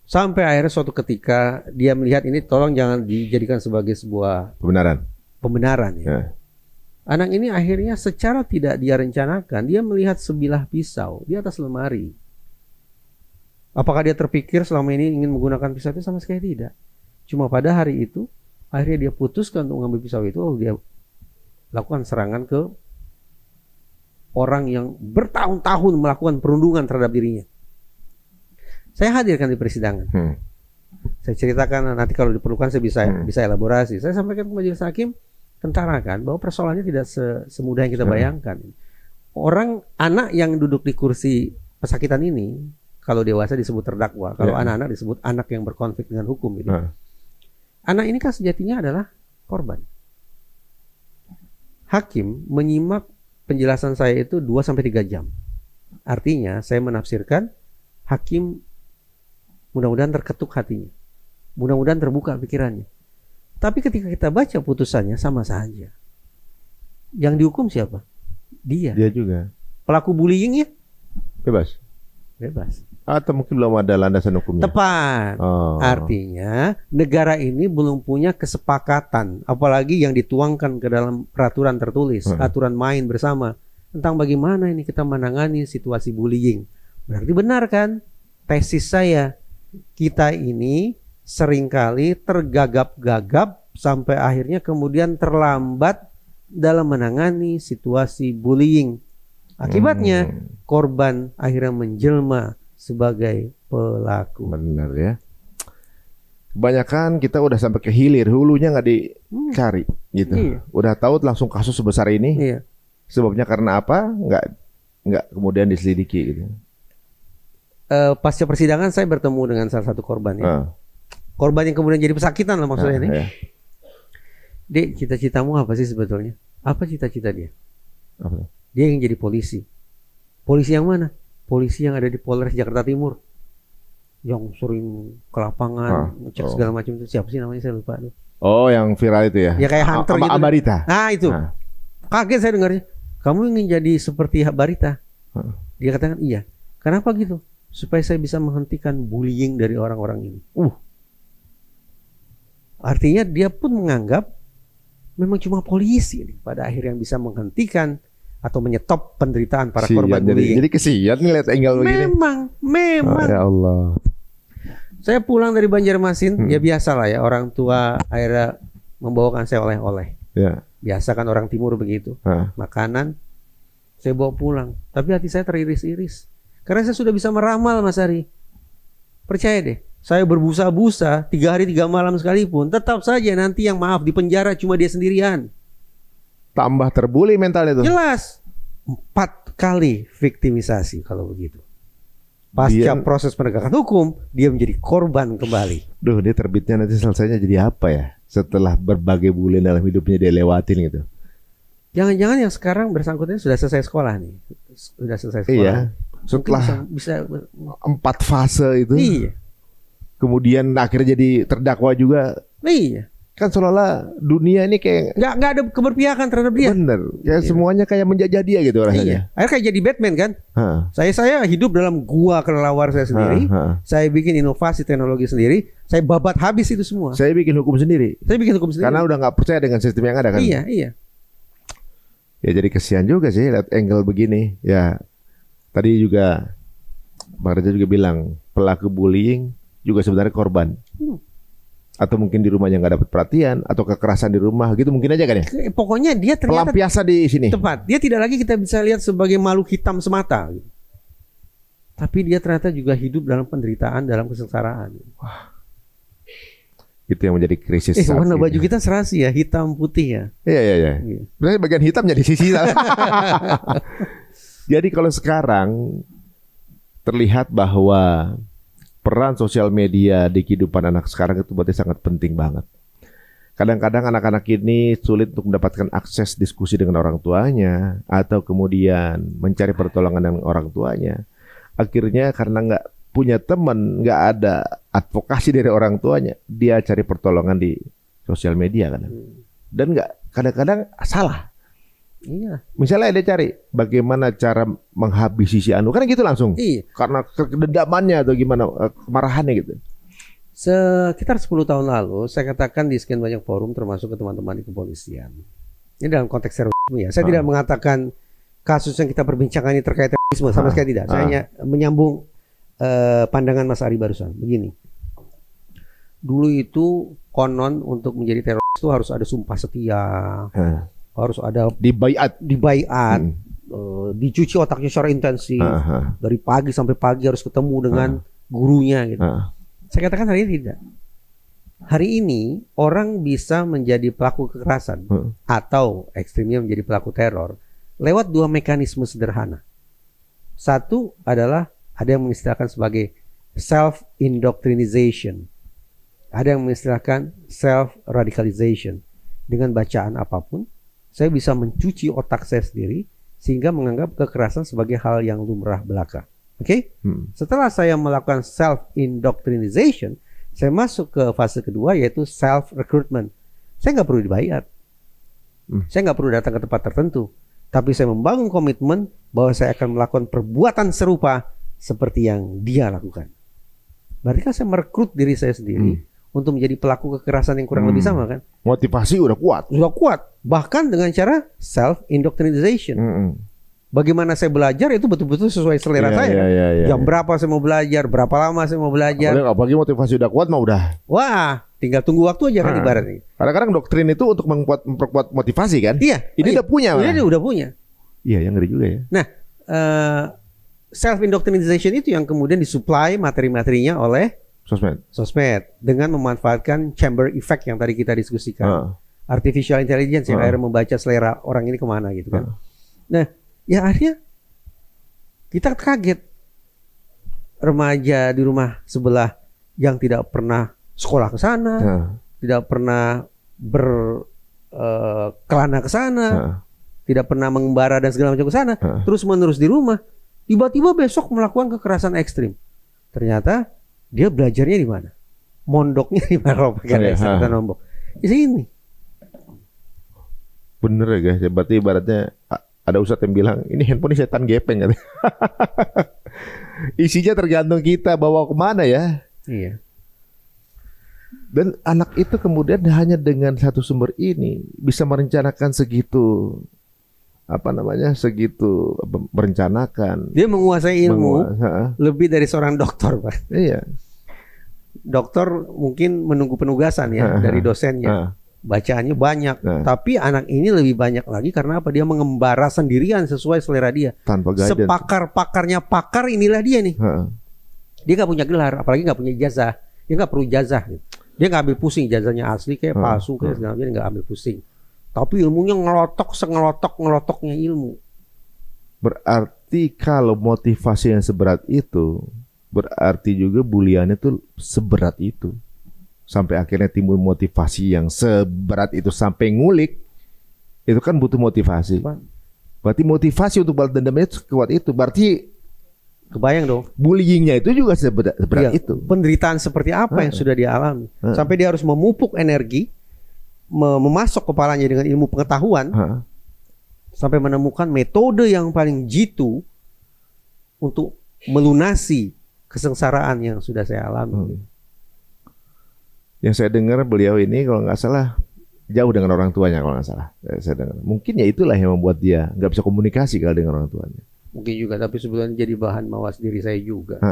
Sampai akhirnya suatu ketika dia melihat ini, tolong jangan dijadikan sebagai sebuah pembenaran ya. Anak ini akhirnya secara tidak dia rencanakan, dia melihat sebilah pisau di atas lemari. Apakah dia terpikir selama ini ingin menggunakan pisau itu? Sama sekali tidak. Cuma pada hari itu akhirnya dia putuskan untuk mengambil pisau itu, dia lakukan serangan ke orang yang bertahun-tahun melakukan perundungan terhadap dirinya. Saya hadirkan di persidangan. Saya ceritakan, nanti kalau diperlukan saya bisa elaborasi. Saya sampaikan ke majelis hakim, tentarakan bahwa persoalannya tidak semudah yang kita bayangkan. Anak yang duduk di kursi pesakitan ini, kalau dewasa disebut terdakwa, kalau anak-anak disebut anak yang berkonflik dengan hukum gitu. Anak ini kan sejatinya adalah korban. Hakim menyimak penjelasan saya itu 2-3 jam. Artinya saya menafsirkan, hakim mudah-mudahan terketuk hatinya, mudah-mudahan terbuka pikirannya. Tapi ketika kita baca putusannya sama saja. Yang dihukum siapa? Dia juga. Pelaku bullyingnya bebas. Atau mungkin belum ada landasan hukumnya. Tepat. Artinya negara ini belum punya kesepakatan, apalagi yang dituangkan ke dalam peraturan tertulis, aturan main bersama tentang bagaimana ini kita menangani situasi bullying. Berarti benar kan tesis saya? Kita ini seringkali tergagap-gagap sampai akhirnya kemudian terlambat dalam menangani situasi bullying. Akibatnya korban akhirnya menjelma sebagai pelaku. Benar ya. Kebanyakan kita udah sampai ke hilir, hulunya nggak dicari gitu. Udah tahu langsung kasus sebesar ini. Sebabnya karena apa? Nggak kemudian diselidiki gitu. Pasca persidangan saya bertemu dengan salah satu korban ya. Korban yang kemudian jadi pesakitan lah maksudnya ini. Dek, cita-citamu apa sih sebetulnya? Apa cita-cita dia? Dia ingin jadi polisi. Polisi yang mana? Polisi yang ada di Polres Jakarta Timur, yang sering ke lapangan ngecek segala macam itu. Siapa sih namanya, saya lupa. Oh, yang viral itu ya? Ya kayak hunter gitu. Barita. Nah itu. Kaget saya dengarnya. Kamu ingin jadi seperti Barita? Dia katakan iya. Kenapa gitu? supaya saya bisa menghentikan bullying dari orang-orang ini. Artinya dia pun menganggap memang cuma polisi nih pada akhirnya yang bisa menghentikan atau menyetop penderitaan para korban bullying. Jadi kesian nih lihat Enggal begini. Memang. Ya Allah. Saya pulang dari Banjarmasin, ya biasa lah ya, orang tua akhirnya membawakan saya oleh-oleh. Ya. Biasa kan orang timur begitu. Makanan saya bawa pulang, tapi hati saya teriris-iris. Karena saya sudah bisa meramal, Mas Ari. Percaya deh, saya berbusa-busa 3 hari 3 malam sekalipun, tetap saja nanti yang maaf di penjara cuma dia sendirian. Tambah terbuli mentalnya tuh. Jelas. 4 kali viktimisasi kalau begitu. Pasca proses penegakan hukum, dia menjadi korban kembali. Duh, dia terbitnya nanti selesainya jadi apa ya? Setelah berbagai bulan dalam hidupnya dia lewatin gitu. Jangan-jangan yang sekarang bersangkutan sudah selesai sekolah nih. Sudah selesai sekolah. Iya. Setelah bisa 4 fase itu. Iya. Kemudian akhirnya jadi terdakwa juga. Iya. Kan seolah-olah dunia ini kayak nggak ada keberpihakan terhadap dia. Bener. Ya semuanya kayak menjajah dia gitu rasanya. Iya. Akhirnya kayak jadi Batman kan. Saya hidup dalam gua kelelawar saya sendiri. Saya bikin inovasi teknologi sendiri. Saya babat habis itu semua. Saya bikin hukum sendiri. Karena udah nggak percaya dengan sistem yang ada kan. Iya. Ya jadi kesian juga sih lihat Enggal begini. Ya tadi juga Bang Reza juga bilang pelaku bullying juga sebenarnya korban. Atau mungkin di rumahnya nggak dapat perhatian, atau kekerasan di rumah gitu mungkin aja kan ya. Pokoknya dia ternyata pelampiasan di sini. Tepat. Dia tidak lagi kita bisa lihat sebagai makhluk hitam semata. Tapi dia ternyata juga hidup dalam penderitaan, dalam kesengsaraan. Wah. Itu yang menjadi krisis. Warna baju kita serasi ya, hitam putih ya. Iya. Sebenarnya bagian hitamnya di sisi. Jadi kalau sekarang terlihat bahwa peran sosial media di kehidupan anak sekarang itu berarti sangat penting banget. Kadang-kadang anak-anak ini sulit untuk mendapatkan akses diskusi dengan orang tuanya, atau kemudian mencari pertolongan dengan orang tuanya. Akhirnya karena nggak punya teman, nggak ada advokasi dari orang tuanya, dia cari pertolongan di sosial media kadang. Dan kadang-kadang salah. Iya. Misalnya dia cari bagaimana cara menghabisi si Anu, kan gitu langsung. Iya. Karena kedendamannya atau gimana, kemarahannya gitu. Sekitar 10 tahun lalu saya katakan di sekian banyak forum, termasuk ke teman-teman di kepolisian. Ini dalam konteks terorisme ya. Saya tidak mengatakan kasus yang kita perbincangkan ini terkait terorisme, sama sekali tidak. Saya hanya menyambung pandangan Mas Ari barusan. Begini. Dulu itu konon untuk menjadi teroris itu harus ada sumpah setia. Harus ada dibaiat, dicuci otaknya secara intensif. Dari pagi sampai pagi harus ketemu dengan gurunya gitu. Saya katakan hari ini tidak. Hari ini orang bisa menjadi pelaku kekerasan atau ekstrimnya menjadi pelaku teror lewat 2 mekanisme sederhana. Satu adalah ada yang mengistilahkan sebagai self-indoctrinization. Ada yang mengistilahkan self-radicalization. Dengan bacaan apapun, saya bisa mencuci otak saya sendiri sehingga menganggap kekerasan sebagai hal yang lumrah belaka. Oke? Setelah saya melakukan self-indoctrinization, saya masuk ke fase kedua, yaitu self-recruitment. Saya nggak perlu dibayar. Saya nggak perlu datang ke tempat tertentu. Tapi saya membangun komitmen bahwa saya akan melakukan perbuatan serupa seperti yang dia lakukan. Berarti kan saya merekrut diri saya sendiri untuk menjadi pelaku kekerasan yang kurang lebih sama kan? Motivasi udah kuat. Bahkan dengan cara self-indoctrinization. Bagaimana saya belajar itu betul-betul sesuai selera saya. Jam berapa saya mau belajar, berapa lama saya mau belajar. Apalagi motivasi udah kuat mah udah. Wah, tinggal tunggu waktu aja kan ibaratnya. Kadang-kadang doktrin itu untuk memperkuat motivasi kan? Iya. Ini udah punya. Ini udah punya. Iya, yang ngeri juga ya. Nah, self-indoctrinization itu yang kemudian disuplai materi-materinya oleh sosmed dengan memanfaatkan chamber effect yang tadi kita diskusikan. Artificial intelligence yang akhirnya membaca selera orang ini kemana gitu kan. Nah, ya akhirnya kita kaget. Remaja di rumah sebelah yang tidak pernah sekolah ke sana, tidak pernah berkelana ke sana, tidak pernah mengembara dan segala macam ke sana, terus menerus di rumah, tiba-tiba besok melakukan kekerasan ekstrim. Ternyata dia belajarnya di mana? Mondoknya di mana? Kalau pakai kata nombok di sini. Bener ya guys, berarti ibaratnya ada ustadz yang bilang ini handphone ini setan gepeng kan. Isinya tergantung kita bawa kemana ya. Iya. Dan anak itu kemudian hanya dengan satu sumber ini bisa merencanakan segitu merencanakan. Dia menguasai ilmu lebih dari seorang dokter, Pak. Iya. Dokter mungkin menunggu penugasan ya dari dosennya. Bacaannya banyak, tapi anak ini lebih banyak lagi karena apa? Dia mengembara sendirian sesuai selera dia. Tanpa guidance. Sepakar-pakarnya pakar inilah dia nih. Dia nggak punya gelar, apalagi nggak punya ijazah. Dia nggak perlu ijazah. Dia nggak ambil pusing ijazahnya asli kayak palsu kayak segala macam, dia nggak ambil pusing. Tapi ilmunya ngelotoknya ilmu. Berarti kalau motivasi yang seberat itu, berarti juga buliannya tuh seberat itu. Sampai akhirnya timbul motivasi yang seberat itu sampai ngulik, itu kan butuh motivasi. Berarti motivasi untuk balas dendamnya kuat itu. Berarti kebayang dong. Bullyingnya itu juga seberat itu. Penderitaan seperti apa yang sudah dia alami. Sampai dia harus memupuk energi, memasok kepalanya dengan ilmu pengetahuan, sampai menemukan metode yang paling jitu untuk melunasi kesengsaraan yang sudah saya alami. Yang saya dengar beliau ini kalau nggak salah jauh dengan orang tuanya kalau nggak salah. Saya dengar. Mungkin ya itulah yang membuat dia nggak bisa komunikasi kalau dengan orang tuanya. Mungkin juga, tapi sebenarnya jadi bahan mawas diri saya juga.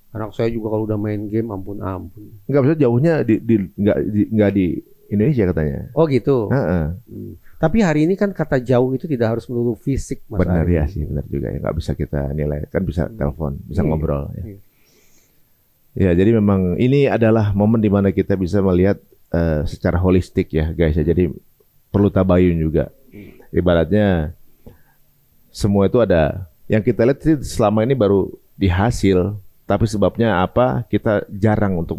Anak saya juga kalau udah main game ampun. Nggak bisa jauhnya nggak di Indonesia katanya. Oh gitu. Tapi hari ini kan kata jauh itu tidak harus melulu fisik, Mas. Benar ya sih, benar juga ya. Nggak bisa kita nilai, kan bisa telepon, bisa ngobrol. Ya. Ya, jadi memang ini adalah momen di mana kita bisa melihat secara holistik ya, guys. Jadi perlu tabayun juga. Ibaratnya semua itu ada. Yang kita lihat sih selama ini baru dihasil, tapi sebabnya apa? Kita jarang untuk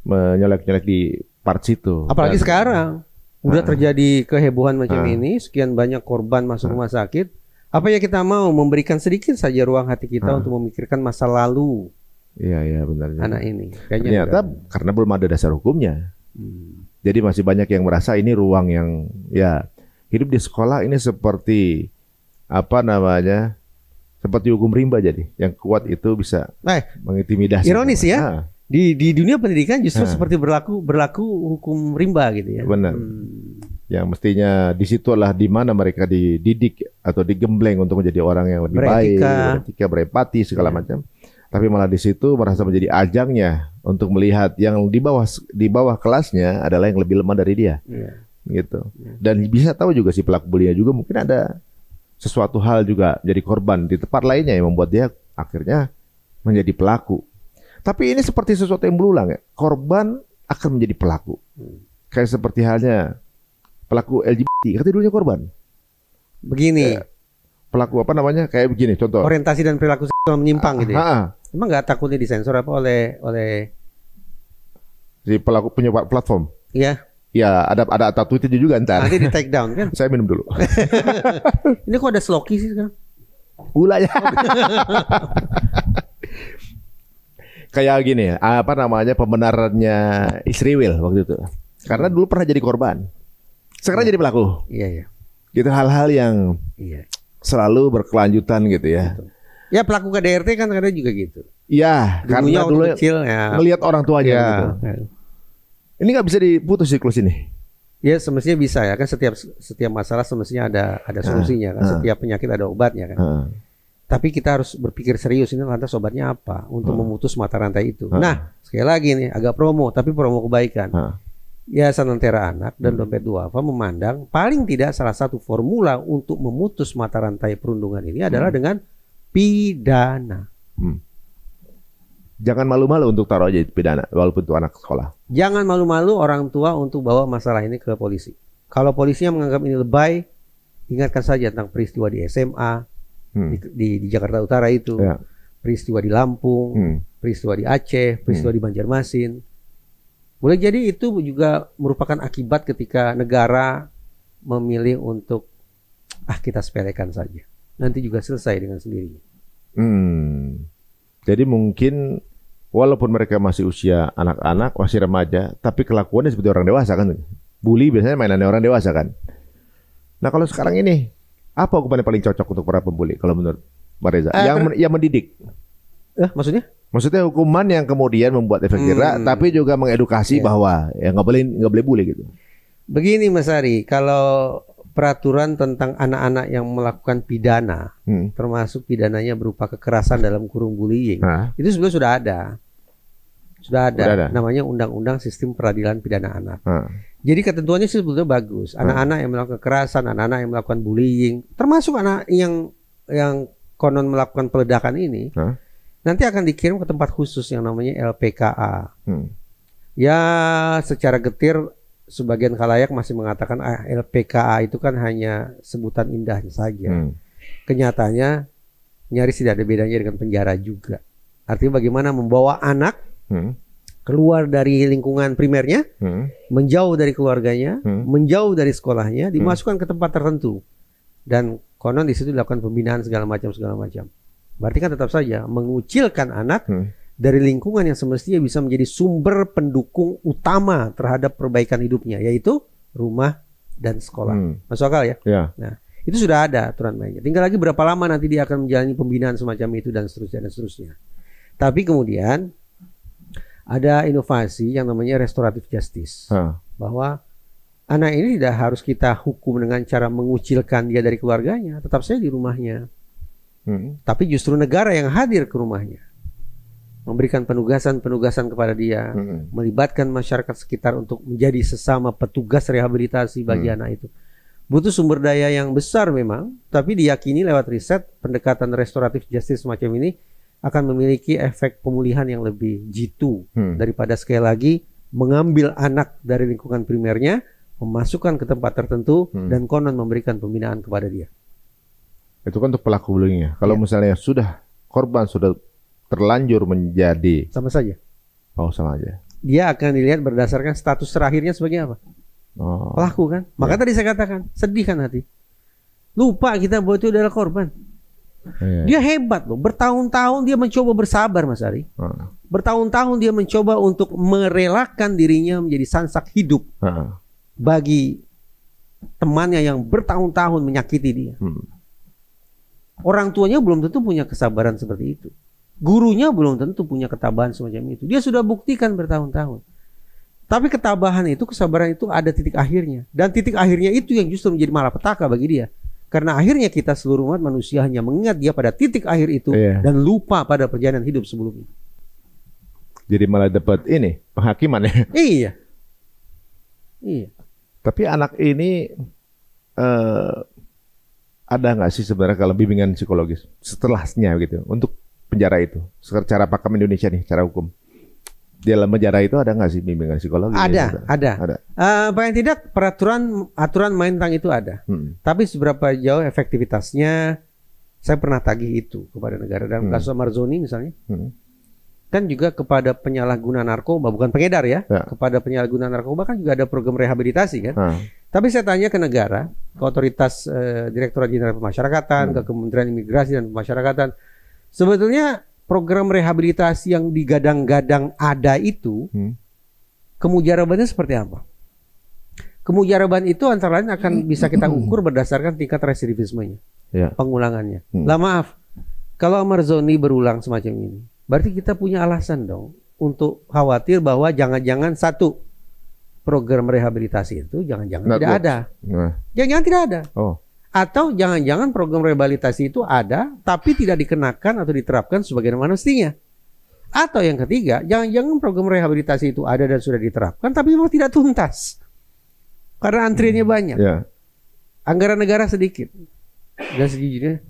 menyolek-nyolek di part situ. Apalagi sekarang udah terjadi kehebohan macam ini, sekian banyak korban masuk rumah sakit. Apa ya kita mau memberikan sedikit saja ruang hati kita untuk memikirkan masa lalu. Iya benar. Anak ini. Ternyata karena belum ada dasar hukumnya. Jadi masih banyak yang merasa ini ruang yang ya hidup di sekolah ini seperti seperti hukum rimba jadi. Yang kuat itu bisa mengintimidasi. Ironis ya. Di dunia pendidikan justru seperti berlaku hukum rimba gitu ya. Benar. Yang mestinya di situ adalah di mana mereka dididik atau digembleng untuk menjadi orang yang lebih baik, beretika, berempati segala macam. Tapi malah di situ merasa menjadi ajangnya untuk melihat yang di bawah kelasnya adalah yang lebih lemah dari dia. Gitu. Dan bisa tahu juga si pelaku bullying juga mungkin ada sesuatu hal juga jadi korban di tempat lainnya yang membuat dia akhirnya menjadi pelaku. Tapi ini seperti sesuatu yang berulang ya. Korban akan menjadi pelaku. Kayak seperti halnya pelaku LGBT, katanya dulunya korban. Begini. Pelaku kayak begini contoh. Orientasi dan perilaku seksual menyimpang gitu ya. Emang nggak takutnya disensor apa oleh si pelaku punya platform? Iya. Ya ada tweetnya juga ntar. Nanti di take down kan? Saya minum dulu. Ini kok ada sloki sih sekarang? Gula ya. Kayak gini, pembenarannya Israel waktu itu. Karena dulu pernah jadi korban. Sekarang jadi pelaku. Iya. Gitu hal-hal yang selalu berkelanjutan gitu ya. Betul. Ya pelaku KDRT kan kadang juga gitu. Iya, karena dulu kecil ya. Melihat orang tuanya gitu. Ini nggak bisa diputus siklus ini. Ya semestinya bisa ya kan, setiap masalah semestinya ada solusinya kan. Setiap penyakit ada obatnya kan. Tapi kita harus berpikir serius, ini lantas obatnya apa untuk memutus mata rantai itu. Nah, sekali lagi nih agak promo, tapi promo kebaikan. Yayasan Lentera Anak dan Dompet Duafa memandang paling tidak salah satu formula untuk memutus mata rantai perundungan ini adalah dengan pidana. Jangan malu-malu untuk taruh aja pidana walaupun itu anak sekolah. Jangan malu-malu orang tua untuk bawa masalah ini ke polisi. Kalau polisinya menganggap ini lebay, ingatkan saja tentang peristiwa di SMA, di Jakarta Utara itu, peristiwa di Lampung, peristiwa di Aceh, peristiwa di Banjarmasin. Boleh jadi itu juga merupakan akibat ketika negara memilih untuk kita sepelekan saja. Nanti juga selesai dengan sendirinya. Jadi mungkin walaupun mereka masih usia anak-anak, masih remaja, tapi kelakuannya seperti orang dewasa kan. Bully biasanya mainannya orang dewasa kan. Nah kalau sekarang ini, apa hukuman yang paling cocok untuk para pembuli kalau menurut Mbak Reza? Yang mendidik. Maksudnya? Maksudnya hukuman yang kemudian membuat efek jera, tapi juga mengedukasi bahwa ya nggak boleh bully gitu. Begini Mas Ari, kalau peraturan tentang anak-anak yang melakukan pidana, termasuk pidananya berupa kekerasan dalam kurung bullying, itu sebenarnya sudah ada. Namanya Undang-Undang Sistem Peradilan Pidana Anak. Jadi ketentuannya sih sebetulnya bagus. Anak-anak yang melakukan kekerasan, anak-anak yang melakukan bullying, termasuk anak yang konon melakukan peledakan ini, nanti akan dikirim ke tempat khusus yang namanya LPKA. Ya secara getir sebagian khalayak masih mengatakan LPKA itu kan hanya sebutan indah saja. Kenyataannya nyaris tidak ada bedanya dengan penjara juga. Artinya bagaimana membawa anak keluar dari lingkungan primernya, menjauh dari keluarganya, menjauh dari sekolahnya, dimasukkan ke tempat tertentu. Dan konon di situ dilakukan pembinaan segala macam. Berarti kan tetap saja mengucilkan anak dari lingkungan yang semestinya bisa menjadi sumber pendukung utama terhadap perbaikan hidupnya, yaitu rumah dan sekolah. Masuk akal ya? Nah, itu sudah ada aturan mainnya. Tinggal lagi berapa lama nanti dia akan menjalani pembinaan semacam itu dan seterusnya. Tapi kemudian ada inovasi yang namanya restoratif justice, bahwa anak ini tidak harus kita hukum dengan cara mengucilkan dia dari keluarganya, tetap saja di rumahnya. Tapi justru negara yang hadir ke rumahnya, memberikan penugasan kepada dia, melibatkan masyarakat sekitar untuk menjadi sesama petugas rehabilitasi bagi anak itu. Butuh sumber daya yang besar memang, tapi diyakini lewat riset pendekatan restoratif justice semacam ini akan memiliki efek pemulihan yang lebih jitu daripada sekali lagi mengambil anak dari lingkungan primernya, memasukkan ke tempat tertentu dan konon memberikan pembinaan kepada dia. Itu kan untuk pelaku bullyingnya. Kalau misalnya korban sudah terlanjur menjadi sama saja. Sama aja. Dia akan dilihat berdasarkan status terakhirnya sebagai apa? Pelaku kan. Maka tadi saya katakan, sedih kan hati. Lupa kita bahwa itu adalah korban. Dia hebat loh. Bertahun-tahun dia mencoba bersabar, Mas Ari. Bertahun-tahun dia mencoba untuk merelakan dirinya menjadi sansak hidup bagi temannya yang bertahun-tahun menyakiti dia. Orang tuanya belum tentu punya kesabaran seperti itu. Gurunya belum tentu punya ketabahan semacam itu. Dia sudah buktikan bertahun-tahun. Tapi ketabahan itu, kesabaran itu ada titik akhirnya. Dan titik akhirnya itu yang justru menjadi malapetaka bagi dia. Karena akhirnya kita seluruh umat manusia hanya mengingat dia pada titik akhir itu dan lupa pada perjalanan hidup sebelumnya. Jadi malah dapat ini penghakiman ya. Iya. Tapi anak ini ada nggak sih sebenarnya kalau bimbingan psikologis setelahnya gitu untuk penjara itu? Secara pakam Indonesia nih, cara hukum. Di dalam penjara itu ada nggak sih bimbingan psikologi? Ada. Paling tidak aturan main tentang itu ada. Tapi seberapa jauh efektivitasnya, saya pernah tagih itu kepada negara. Dalam kasus Marzoni misalnya, kan juga kepada penyalahguna narkoba, bukan pengedar ya, kepada penyalahguna narkoba kan juga ada program rehabilitasi kan. Tapi saya tanya ke negara, ke otoritas Direktorat Jenderal Pemasyarakatan, ke Kementerian Imigrasi dan Pemasyarakatan, sebetulnya program rehabilitasi yang digadang-gadang ada itu, kemujarabannya seperti apa? Kemujaraban itu antara lain akan bisa kita ukur berdasarkan tingkat residivismenya, pengulangannya. Lah maaf, kalau Marzoni berulang semacam ini, berarti kita punya alasan dong untuk khawatir bahwa jangan-jangan satu, program rehabilitasi itu jangan-jangan tidak ada. Jangan-jangan tidak ada. Atau jangan-jangan program rehabilitasi itu ada tapi tidak dikenakan atau diterapkan sebagaimana mestinya. Atau yang ketiga, jangan-jangan program rehabilitasi itu ada dan sudah diterapkan tapi memang tidak tuntas. Karena antriannya banyak. Anggaran negara sedikit. Dan sejujurnya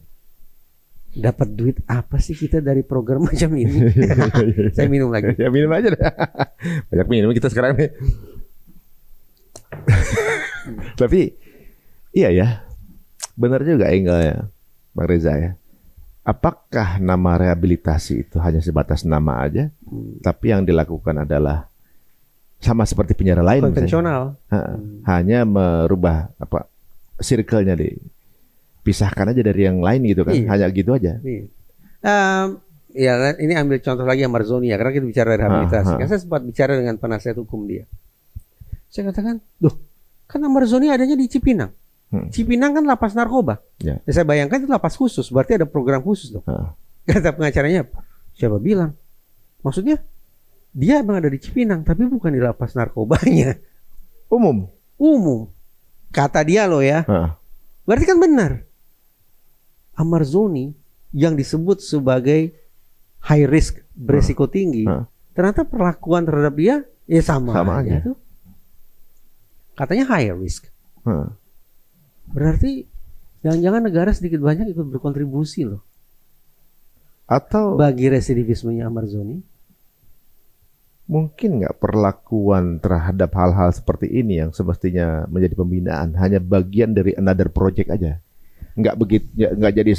dapat duit apa sih kita dari program macam ini? Saya minum lagi. Ya minum aja deh. Banyak minum kita sekarang nih. Tapi iya ya, benar juga enggaknya Bang Reza ya. Apakah nama rehabilitasi itu hanya sebatas nama aja, tapi yang dilakukan adalah sama seperti penjara lain konvensional, hanya merubah circle-nya dipisahkan aja dari yang lain gitu kan, hanya gitu aja. Ya ini ambil contoh lagi yang Marzoni ya, karena kita bicara rehabilitasi. Kan saya sempat bicara dengan penasihat hukum dia. Saya katakan, karena Marzoni adanya di Cipinang. Cipinang kan lapas narkoba. Ya, saya bayangkan itu lapas khusus, berarti ada program khusus dong. Kata pengacaranya, siapa bilang? Maksudnya dia emang ada di Cipinang, tapi bukan di lapas narkobanya. Umum. Kata dia loh ya. Berarti kan benar. Amarzoni yang disebut sebagai high risk, beresiko tinggi, ternyata perlakuan terhadap dia ya sama aja tuh. Katanya high risk. Berarti jangan-jangan negara sedikit banyak ikut berkontribusi loh. Atau bagi residivismenya Amarzoni. Mungkin nggak perlakuan terhadap hal-hal seperti ini yang semestinya menjadi pembinaan hanya bagian dari another project aja. Nggak jadi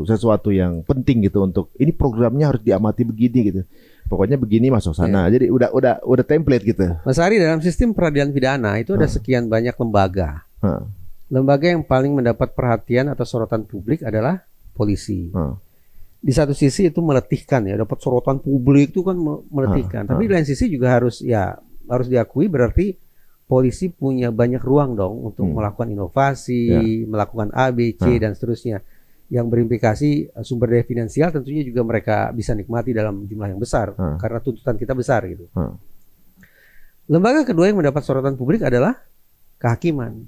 sesuatu yang penting gitu untuk ini programnya harus diamati begini gitu. Pokoknya begini masuk sana. Jadi udah template gitu. Mas Ari, dalam sistem peradilan pidana itu ada sekian banyak lembaga. Lembaga yang paling mendapat perhatian atau sorotan publik adalah polisi. Di satu sisi itu meletihkan ya, dapat sorotan publik itu kan meletihkan. Tapi di lain sisi juga harus diakui berarti polisi punya banyak ruang dong untuk melakukan inovasi, melakukan A, B, C dan seterusnya. Yang berimplikasi sumber daya finansial tentunya juga mereka bisa nikmati dalam jumlah yang besar karena tuntutan kita besar gitu. Lembaga kedua yang mendapat sorotan publik adalah kehakiman.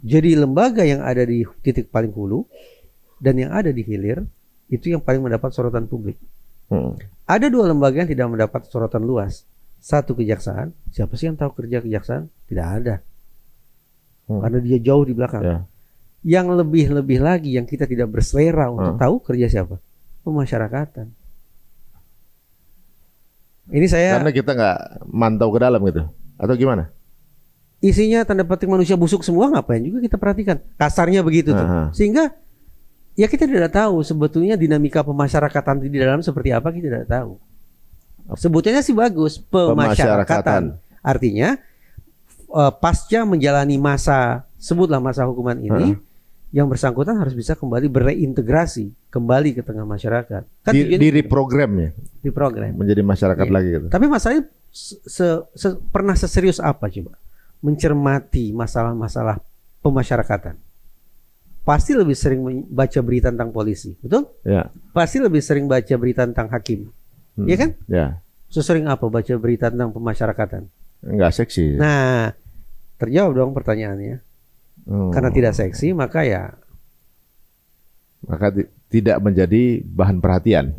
Jadi lembaga yang ada di titik paling hulu dan yang ada di hilir itu yang paling mendapat sorotan publik. Ada dua lembaga yang tidak mendapat sorotan luas. Satu kejaksaan. Siapa sih yang tahu kerja kejaksaan? Tidak ada. Karena dia jauh di belakang. Yang lebih lagi yang kita tidak berselera untuk tahu kerja siapa? Pemasyarakatan. Ini saya karena kita nggak mantau ke dalam gitu atau gimana? Isinya tanda petik manusia busuk semua, ngapain juga kita perhatikan. Kasarnya begitu tuh. Sehingga ya kita tidak tahu sebetulnya dinamika pemasyarakatan di dalam seperti apa, kita tidak tahu. Sebutnya sih bagus, pemasyarakatan. Artinya pasca menjalani sebutlah masa hukuman ini, yang bersangkutan harus bisa kembali bereintegrasi kembali ke tengah masyarakat. Kan di reprogram ya. Diprogram menjadi masyarakat lagi gitu. Tapi masalahnya pernah seserius apa coba mencermati masalah-masalah pemasyarakatan? Pasti lebih sering baca berita tentang polisi, betul? Ya. Pasti lebih sering baca berita tentang hakim, ya kan? Ya. Sesering apa baca berita tentang pemasyarakatan? Enggak seksi. Nah, terjawab dong pertanyaannya. Karena tidak seksi, maka tidak menjadi bahan perhatian.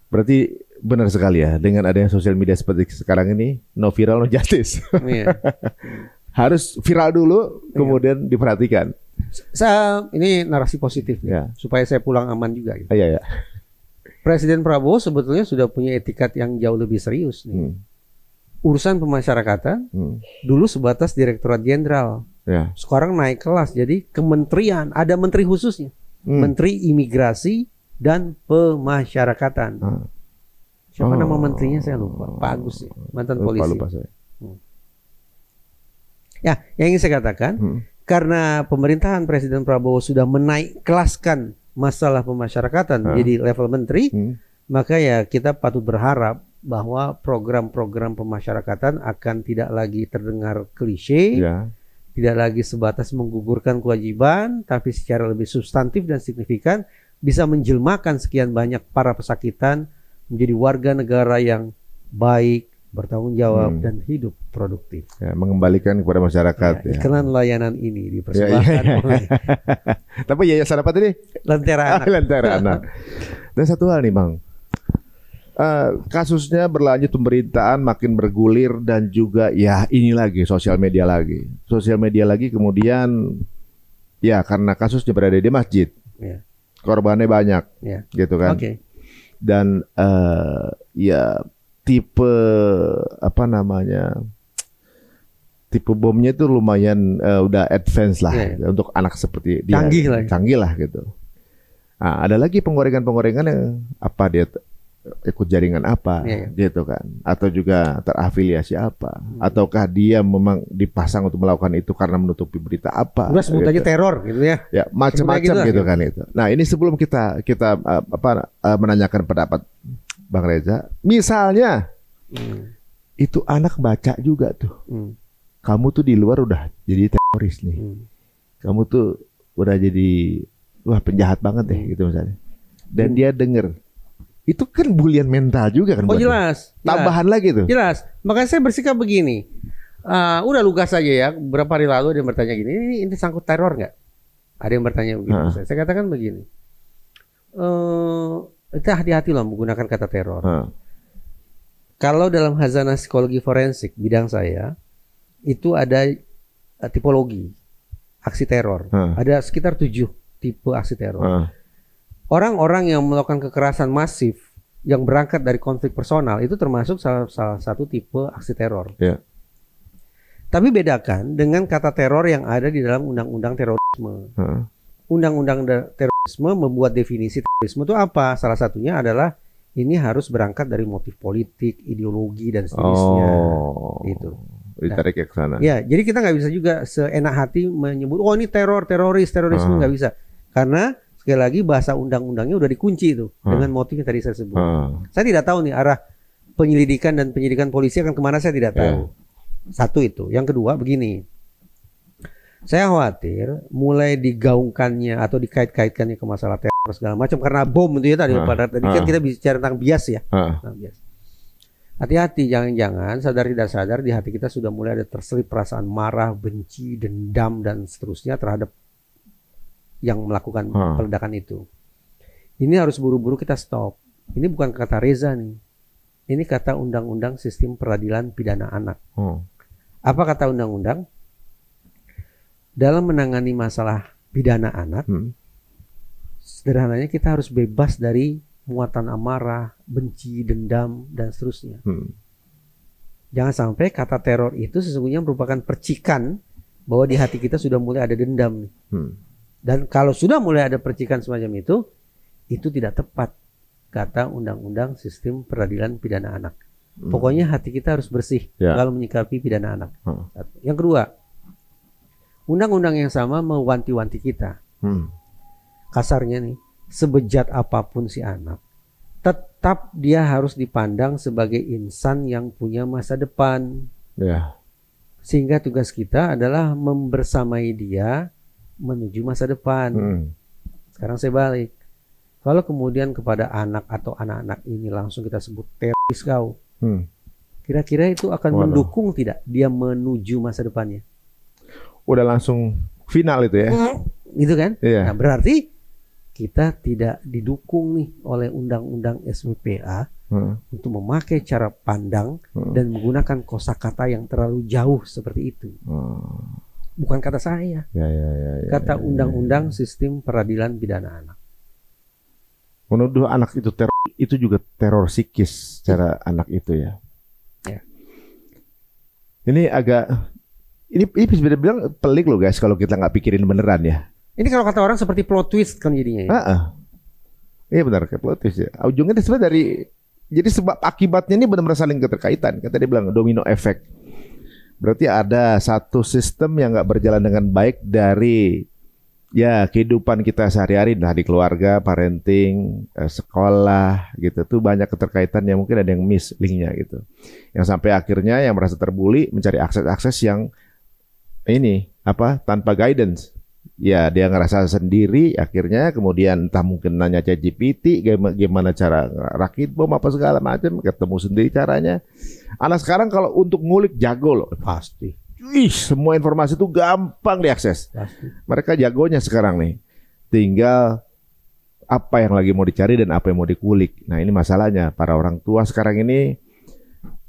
Berarti benar sekali ya, dengan adanya sosial media seperti sekarang ini, no viral no justice. Harus viral dulu, kemudian diperhatikan. Ini narasi positif supaya saya pulang aman juga. Gitu. Iya. Presiden Prabowo sebetulnya sudah punya etikat yang jauh lebih serius nih. Urusan pemasyarakatan dulu sebatas Direktorat Jenderal. Sekarang naik kelas jadi kementerian, ada menteri khususnya, Menteri Imigrasi dan Pemasyarakatan. Siapa nama menterinya saya lupa. Pak Agus ya, mantan polisi. Lupa saya. Ya, yang ingin saya katakan, karena pemerintahan Presiden Prabowo sudah menaik kelaskan masalah pemasyarakatan jadi level menteri, maka ya kita patut berharap bahwa program-program pemasyarakatan akan tidak lagi terdengar klise, tidak lagi sebatas menggugurkan kewajiban, tapi secara lebih substantif dan signifikan bisa menjelmakan sekian banyak para pesakitan menjadi warga negara yang baik, bertanggung jawab dan hidup produktif. Mengembalikan kepada masyarakat. Iklan layanan ini dipersembahkan oleh tapi yayasan apa tadi? Lentera Anak. Lentera Anak. Dan satu hal nih Bang, kasusnya berlanjut, pemberitaan makin bergulir dan juga ini lagi sosial media lagi kemudian karena kasusnya berada di masjid, korbannya banyak, gitu kan. Dan tipe tipe bomnya itu lumayan udah advance lah untuk anak seperti dia, canggih lah gitu. Nah, ada lagi penggorengan yang dia ikut jaringan apa, gitu kan, atau juga terafiliasi apa, ataukah dia memang dipasang untuk melakukan itu karena menutupi berita apa? Udah sebut aja teror gitu ya. Ya macam-macam gitu kan itu. Nah ini sebelum kita menanyakan pendapat Bang Reza, misalnya itu anak baca juga tuh, kamu tuh di luar udah jadi teroris nih, kamu tuh udah jadi wah penjahat banget deh gitu misalnya. Dan dia denger. Itu kan bulian mental juga kan. Oh jelas. Tambahan lagi tuh. Jelas. Makanya saya bersikap begini. Udah lugas aja ya. Beberapa hari lalu ada yang bertanya gini, ini sangkut teror nggak? Ada yang bertanya begitu. Saya katakan begini. Kita hati-hati loh menggunakan kata teror. Kalau dalam khazanah psikologi forensik bidang saya itu ada tipologi aksi teror. Ada sekitar 7 tipe aksi teror. Orang-orang yang melakukan kekerasan masif yang berangkat dari konflik personal itu termasuk salah satu tipe aksi teror. Yeah. Tapi bedakan dengan kata teror yang ada di dalam undang-undang terorisme. Undang-undang terorisme membuat definisi terorisme itu apa? Salah satunya adalah ini harus berangkat dari motif politik, ideologi dan seterusnya. Itu. Ditarik ke sana. Ya, jadi kita nggak bisa juga seenak hati menyebut, oh ini terorisme nggak bisa. Karena sekali lagi bahasa undang-undangnya udah dikunci itu dengan motif yang tadi saya sebut. Saya tidak tahu nih arah penyelidikan dan penyidikan polisi akan kemana, saya tidak tahu. Satu itu. Yang kedua begini. Saya khawatir mulai digaungkannya atau dikait-kaitkannya ke masalah teror segala macam karena bom itu ya tadi. Tadi kan kita bicara tentang bias ya. Bias. Hati-hati, jangan-jangan sadar tidak sadar di hati kita sudah mulai ada terselip perasaan marah, benci, dendam dan seterusnya terhadap yang melakukan peledakan itu. Ini harus buru-buru kita stop. Ini bukan kata Reza nih. Ini kata Undang-Undang Sistem Peradilan Pidana Anak. Apa kata undang-undang? Dalam menangani masalah pidana anak, sederhananya kita harus bebas dari muatan amarah, benci, dendam, dan seterusnya. Jangan sampai kata teror itu sesungguhnya merupakan percikan bahwa di hati kita sudah mulai ada dendam. Dan kalau sudah mulai ada percikan semacam itu tidak tepat kata Undang-Undang Sistem Peradilan Pidana Anak. Pokoknya hati kita harus bersih kalau menyikapi pidana anak. Yang kedua, undang-undang yang sama mewanti-wanti kita. Kasarnya nih, sebejat apapun si anak, tetap dia harus dipandang sebagai insan yang punya masa depan. Sehingga tugas kita adalah membersamai dia menuju masa depan. Sekarang saya balik. Kalau kemudian kepada anak atau anak-anak ini langsung kita sebut teroris kau, kira-kira itu akan mendukung tidak dia menuju masa depannya? Udah langsung final itu ya. Gitu kan? Nah, berarti kita tidak didukung nih oleh undang-undang SWPA untuk memakai cara pandang dan menggunakan kosakata yang terlalu jauh seperti itu. Bukan kata saya. Kata Undang-Undang Sistem Peradilan Pidana Anak. Menuduh anak itu teror, itu juga teror psikis secara anak itu ya. Ini agak ini bisa dibilang pelik loh guys kalau kita nggak pikirin beneran ya. Ini kalau kata orang seperti plot twist kan jadinya ya. Iya benar, kayak plot twist ya. Ujungnya sebenarnya dari jadi sebab akibatnya ini benar-benar saling keterkaitan. Kata dia bilang domino effect. Berarti ada satu sistem yang nggak berjalan dengan baik dari kehidupan kita sehari-hari, nah di keluarga, parenting, sekolah gitu tuh banyak keterkaitan yang mungkin ada yang miss linknya gitu. Yang sampai akhirnya yang merasa terbuli mencari akses-akses yang ini tanpa guidance. Ya dia ngerasa sendiri akhirnya kemudian entah mungkin nanya ChatGPT gimana cara rakit bom apa segala macam, ketemu sendiri caranya. Anak sekarang kalau untuk ngulik jago loh pasti. Semua informasi itu gampang diakses. Pasti. Mereka jagonya sekarang nih. Tinggal apa yang lagi mau dicari dan apa yang mau dikulik. Nah ini masalahnya para orang tua sekarang ini.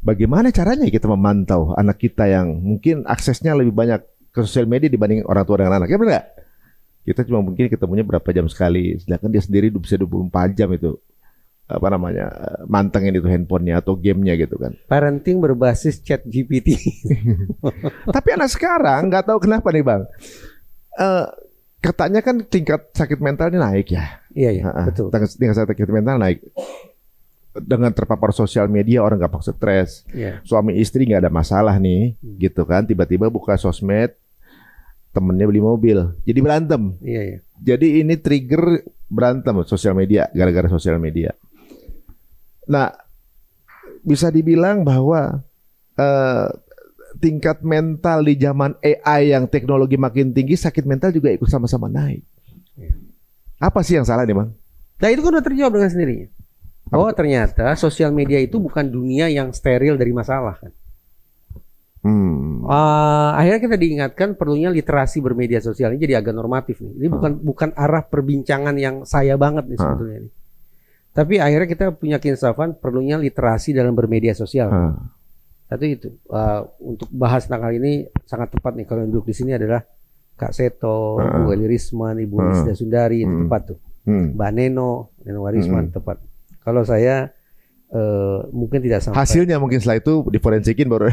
Bagaimana caranya kita memantau anak kita yang mungkin aksesnya lebih banyak ke sosial media dibanding orang tua dengan anak. Ya benar nggak? Kita cuma mungkin ketemunya berapa jam sekali. Sedangkan dia sendiri bisa 24 jam itu. Mantengin itu handphonenya atau gamenya gitu kan. Parenting berbasis ChatGPT. Tapi anak sekarang nggak tahu kenapa nih bang. Katanya kan tingkat sakit mentalnya naik ya. Iya betul. Tingkat sakit mental naik. Dengan terpapar sosial media orang gampang stres. Suami istri nggak ada masalah nih, gitu kan. Tiba-tiba buka sosmed, temennya beli mobil, jadi berantem. Jadi ini trigger berantem sosial media, gara-gara sosial media. Nah, bisa dibilang bahwa tingkat mental di zaman AI yang teknologi makin tinggi, sakit mental juga ikut sama-sama naik. Apa sih yang salah nih, Bang? Nah itu kan udah terjawab dengan sendirinya. Bahwa ternyata sosial media itu bukan dunia yang steril dari masalah kan. Akhirnya kita diingatkan perlunya literasi bermedia sosial ini jadi agak normatif nih. Ini bukan arah perbincangan yang saya banget nih sebetulnya nih. Tapi akhirnya kita punya keinsafan perlunya literasi dalam bermedia sosial. Satu itu untuk bahas tentang hal ini sangat tepat nih kalau yang duduk di sini adalah Kak Seto, Bu Eli Risman, Ibu Lisda Sundari, itu tepat tuh. Mbak Neno Warisman tepat. Kalau saya mungkin tidak sampai. Hasilnya mungkin setelah itu diforensikin baru.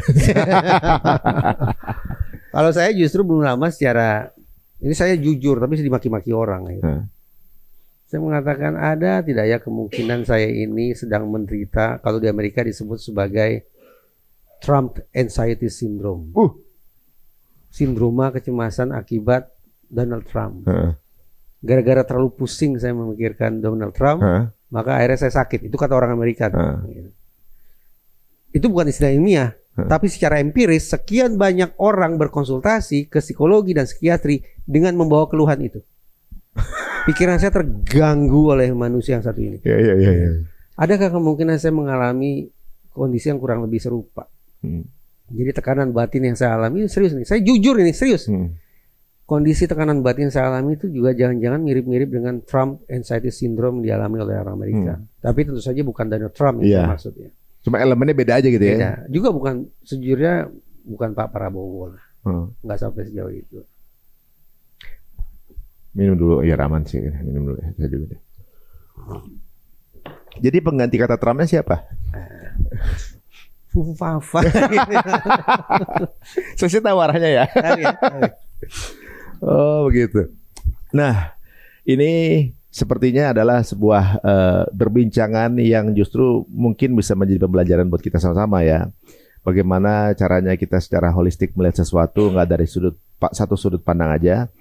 Kalau saya justru belum lama secara ini saya jujur tapi dimaki-maki orang. Saya mengatakan ada tidak ya kemungkinan saya ini sedang menderita kalau di Amerika disebut sebagai Trump Anxiety Syndrome. Sindroma kecemasan akibat Donald Trump. Gara-gara terlalu pusing saya memikirkan Donald Trump, maka akhirnya saya sakit. Itu kata orang Amerika. Itu bukan istilah ilmiah, tapi secara empiris sekian banyak orang berkonsultasi ke psikologi dan psikiatri dengan membawa keluhan itu. Pikiran saya terganggu oleh manusia yang satu ini. Adakah kemungkinan saya mengalami kondisi yang kurang lebih serupa? Jadi tekanan batin yang saya alami serius nih. Saya jujur ini serius. Kondisi tekanan batin yang saya alami itu juga jangan-jangan mirip-mirip dengan Trump Anxiety Syndrome dialami oleh orang Amerika. Tapi tentu saja bukan Donald Trump yang maksudnya. Cuma elemennya beda aja gitu ya. Beda. Juga bukan sejujurnya bukan Pak Prabowo lah. Nggak sampai sejauh itu. Minum dulu, ya aman sih. Minum dulu ya, saya juga deh. Jadi pengganti kata Trumpnya siapa? Fufu Fafa. Saya tahu arahnya ya. Oh begitu. Nah, ini sepertinya adalah sebuah perbincangan yang justru mungkin bisa menjadi pembelajaran buat kita sama-sama ya. Bagaimana caranya kita secara holistik melihat sesuatu, nggak dari satu sudut pandang aja.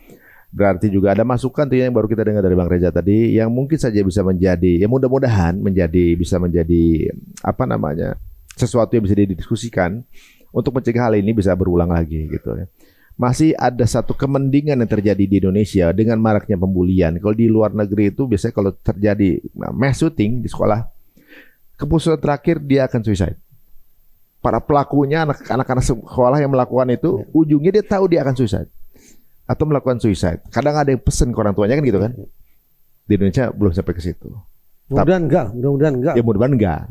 Berarti juga ada masukan tuh yang baru kita dengar dari Bang Reza tadi yang mungkin saja bisa menjadi, ya mudah-mudahan bisa menjadi apa namanya, sesuatu yang bisa didiskusikan untuk mencegah hal ini bisa berulang lagi gitu ya. Masih ada satu kemendingan yang terjadi di Indonesia dengan maraknya pembulian. Kalau di luar negeri itu biasanya kalau terjadi mass shooting di sekolah, keputusan terakhir dia akan suicide. Para pelakunya anak-anak sekolah yang melakukan itu ujungnya dia tahu dia akan suicide atau melakukan suicide. Kadang ada yang pesen ke orang tuanya kan gitu kan. Di Indonesia belum sampai ke situ. Mudah-mudahan enggak. Ya mudah-mudahan enggak.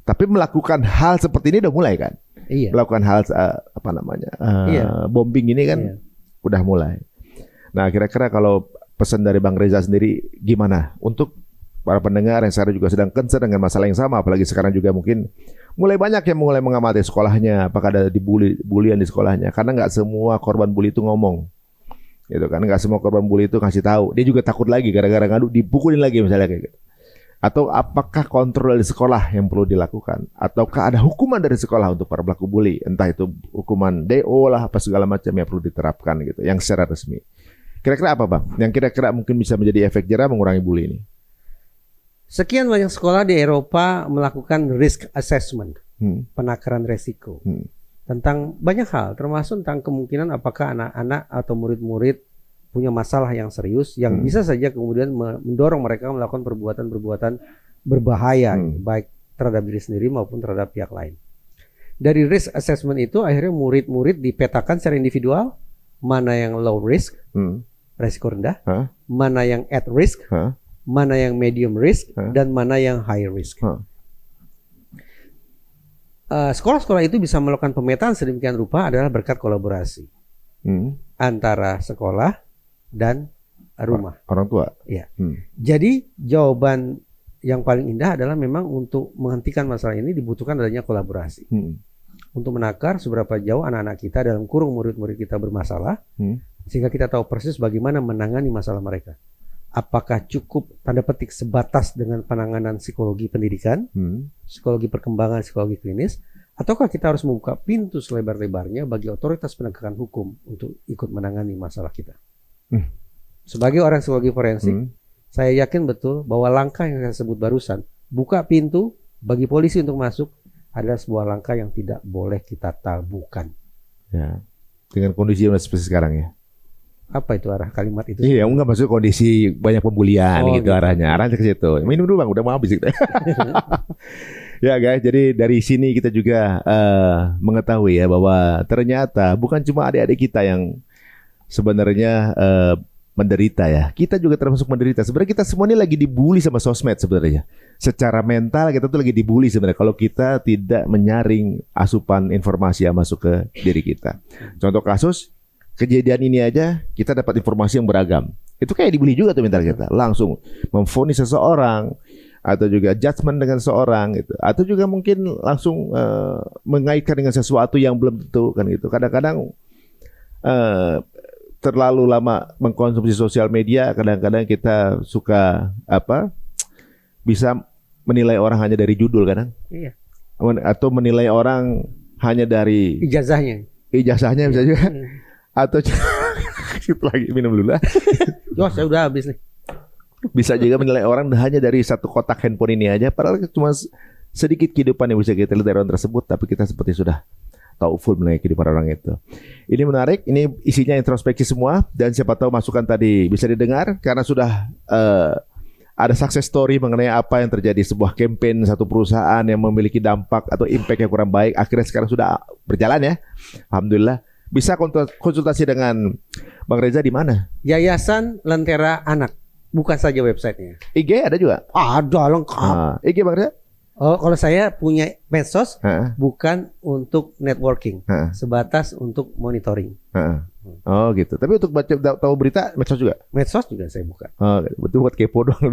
Tapi melakukan hal seperti ini udah mulai kan. Melakukan hal apa namanya bombing ini kan udah mulai. Nah kira-kira kalau pesan dari Bang Reza sendiri gimana untuk para pendengar yang sekarang juga sedang concern dengan masalah yang sama, apalagi sekarang juga mungkin mulai banyak yang mulai mengamati sekolahnya, apakah ada bulian di sekolahnya, karena nggak semua korban bully itu ngomong, gitu kan, nggak semua korban bully itu ngasih tahu, dia juga takut lagi gara-gara ngadu dipukulin lagi misalnya kayak gitu. Atau apakah kontrol dari sekolah yang perlu dilakukan, ataukah ada hukuman dari sekolah untuk para pelaku bully, entah itu hukuman DO lah apa segala macam yang perlu diterapkan gitu, yang secara resmi. Kira-kira apa Bang? Yang kira-kira mungkin bisa menjadi efek jerah mengurangi bully ini? Sekian banyak sekolah di Eropa melakukan risk assessment, penakaran resiko tentang banyak hal, termasuk tentang kemungkinan apakah anak-anak atau murid-murid punya masalah yang serius yang bisa saja kemudian mendorong mereka melakukan perbuatan-perbuatan berbahaya, baik terhadap diri sendiri maupun terhadap pihak lain. Dari risk assessment itu akhirnya murid-murid dipetakan secara individual, mana yang low risk, resiko rendah, mana yang at risk, mana yang medium risk, dan mana yang high risk. Sekolah-sekolah itu bisa melakukan pemetaan sedemikian rupa adalah berkat kolaborasi antara sekolah dan rumah. Orang tua. Ya. Jadi jawaban yang paling indah adalah memang untuk menghentikan masalah ini dibutuhkan adanya kolaborasi. Untuk menakar seberapa jauh anak-anak kita dalam kurung murid-murid kita bermasalah, sehingga kita tahu persis bagaimana menangani masalah mereka. Apakah cukup tanda petik sebatas dengan penanganan psikologi pendidikan, psikologi perkembangan, psikologi klinis, ataukah kita harus membuka pintu selebar-lebarnya bagi otoritas penegakan hukum untuk ikut menangani masalah kita? Sebagai orang psikologi forensik, saya yakin betul bahwa langkah yang saya sebut barusan, buka pintu bagi polisi untuk masuk, adalah sebuah langkah yang tidak boleh kita tabukan. Ya. Dengan kondisi yang seperti sekarang ya. Apa itu arah kalimat itu? Iya, enggak maksud kondisi banyak pembulian gitu arahnya. Arahnya ke situ. Minum dulu Bang, udah mau habis gitu. Ya guys, jadi dari sini kita juga mengetahui ya bahwa ternyata bukan cuma adik-adik kita yang sebenarnya menderita ya. Kita juga termasuk menderita. Sebenarnya kita semua ini lagi dibully sama sosmed sebenarnya. Secara mental kita tuh lagi dibully sebenarnya kalau kita tidak menyaring asupan informasi yang masuk ke diri kita. Contoh kasus kejadian ini aja kita dapat informasi yang beragam. Itu kayak dibully juga tuh mental kita. Langsung memvonis seseorang atau juga judgement dengan seorang gitu. Atau juga mungkin langsung mengaitkan dengan sesuatu yang belum tentu kan gitu. Kadang-kadang terlalu lama mengkonsumsi sosial media, kadang-kadang kita suka bisa menilai orang hanya dari judul kadang. Iya. Atau menilai orang hanya dari ijazahnya bisa juga. Atau lagi minum dulu lah. Wah, saya udah habis nih. Bisa juga menilai orang hanya dari satu kotak handphone ini aja, padahal cuma sedikit kehidupan yang bisa kita lihat dari orang tersebut, tapi kita seperti sudah tahu full mengenai kehidupan orang itu. Ini menarik, ini isinya introspeksi semua, dan siapa tahu masukan tadi bisa didengar karena sudah ada success story mengenai apa yang terjadi sebuah campaign satu perusahaan yang memiliki dampak atau impact yang kurang baik, akhirnya sekarang sudah berjalan ya. Alhamdulillah. Bisa konsultasi dengan Bang Reza di mana? Yayasan Lentera Anak, bukan saja websitenya. IG ada juga? Ada lengkap. IG Bang Reza? Oh, kalau saya punya medsos bukan untuk networking, sebatas untuk monitoring. Oh gitu. Tapi untuk baca tahu berita medsos juga? Medsos juga saya buka. Oh, betul buat kepo doang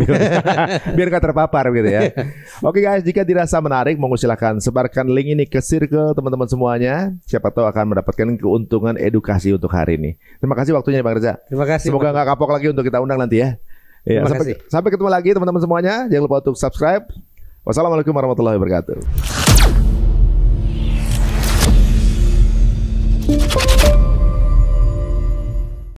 biar nggak terpapar gitu ya. Oke guys, jika dirasa menarik, monggo silakan sebarkan link ini ke circle teman-teman semuanya. Siapa tahu akan mendapatkan keuntungan edukasi untuk hari ini. Terima kasih waktunya Bang Reza. Terima kasih. Semoga nggak kapok lagi untuk kita undang nanti ya. Ya, sampai ketemu lagi teman-teman semuanya. Jangan lupa untuk subscribe. Wassalamualaikum warahmatullahi wabarakatuh.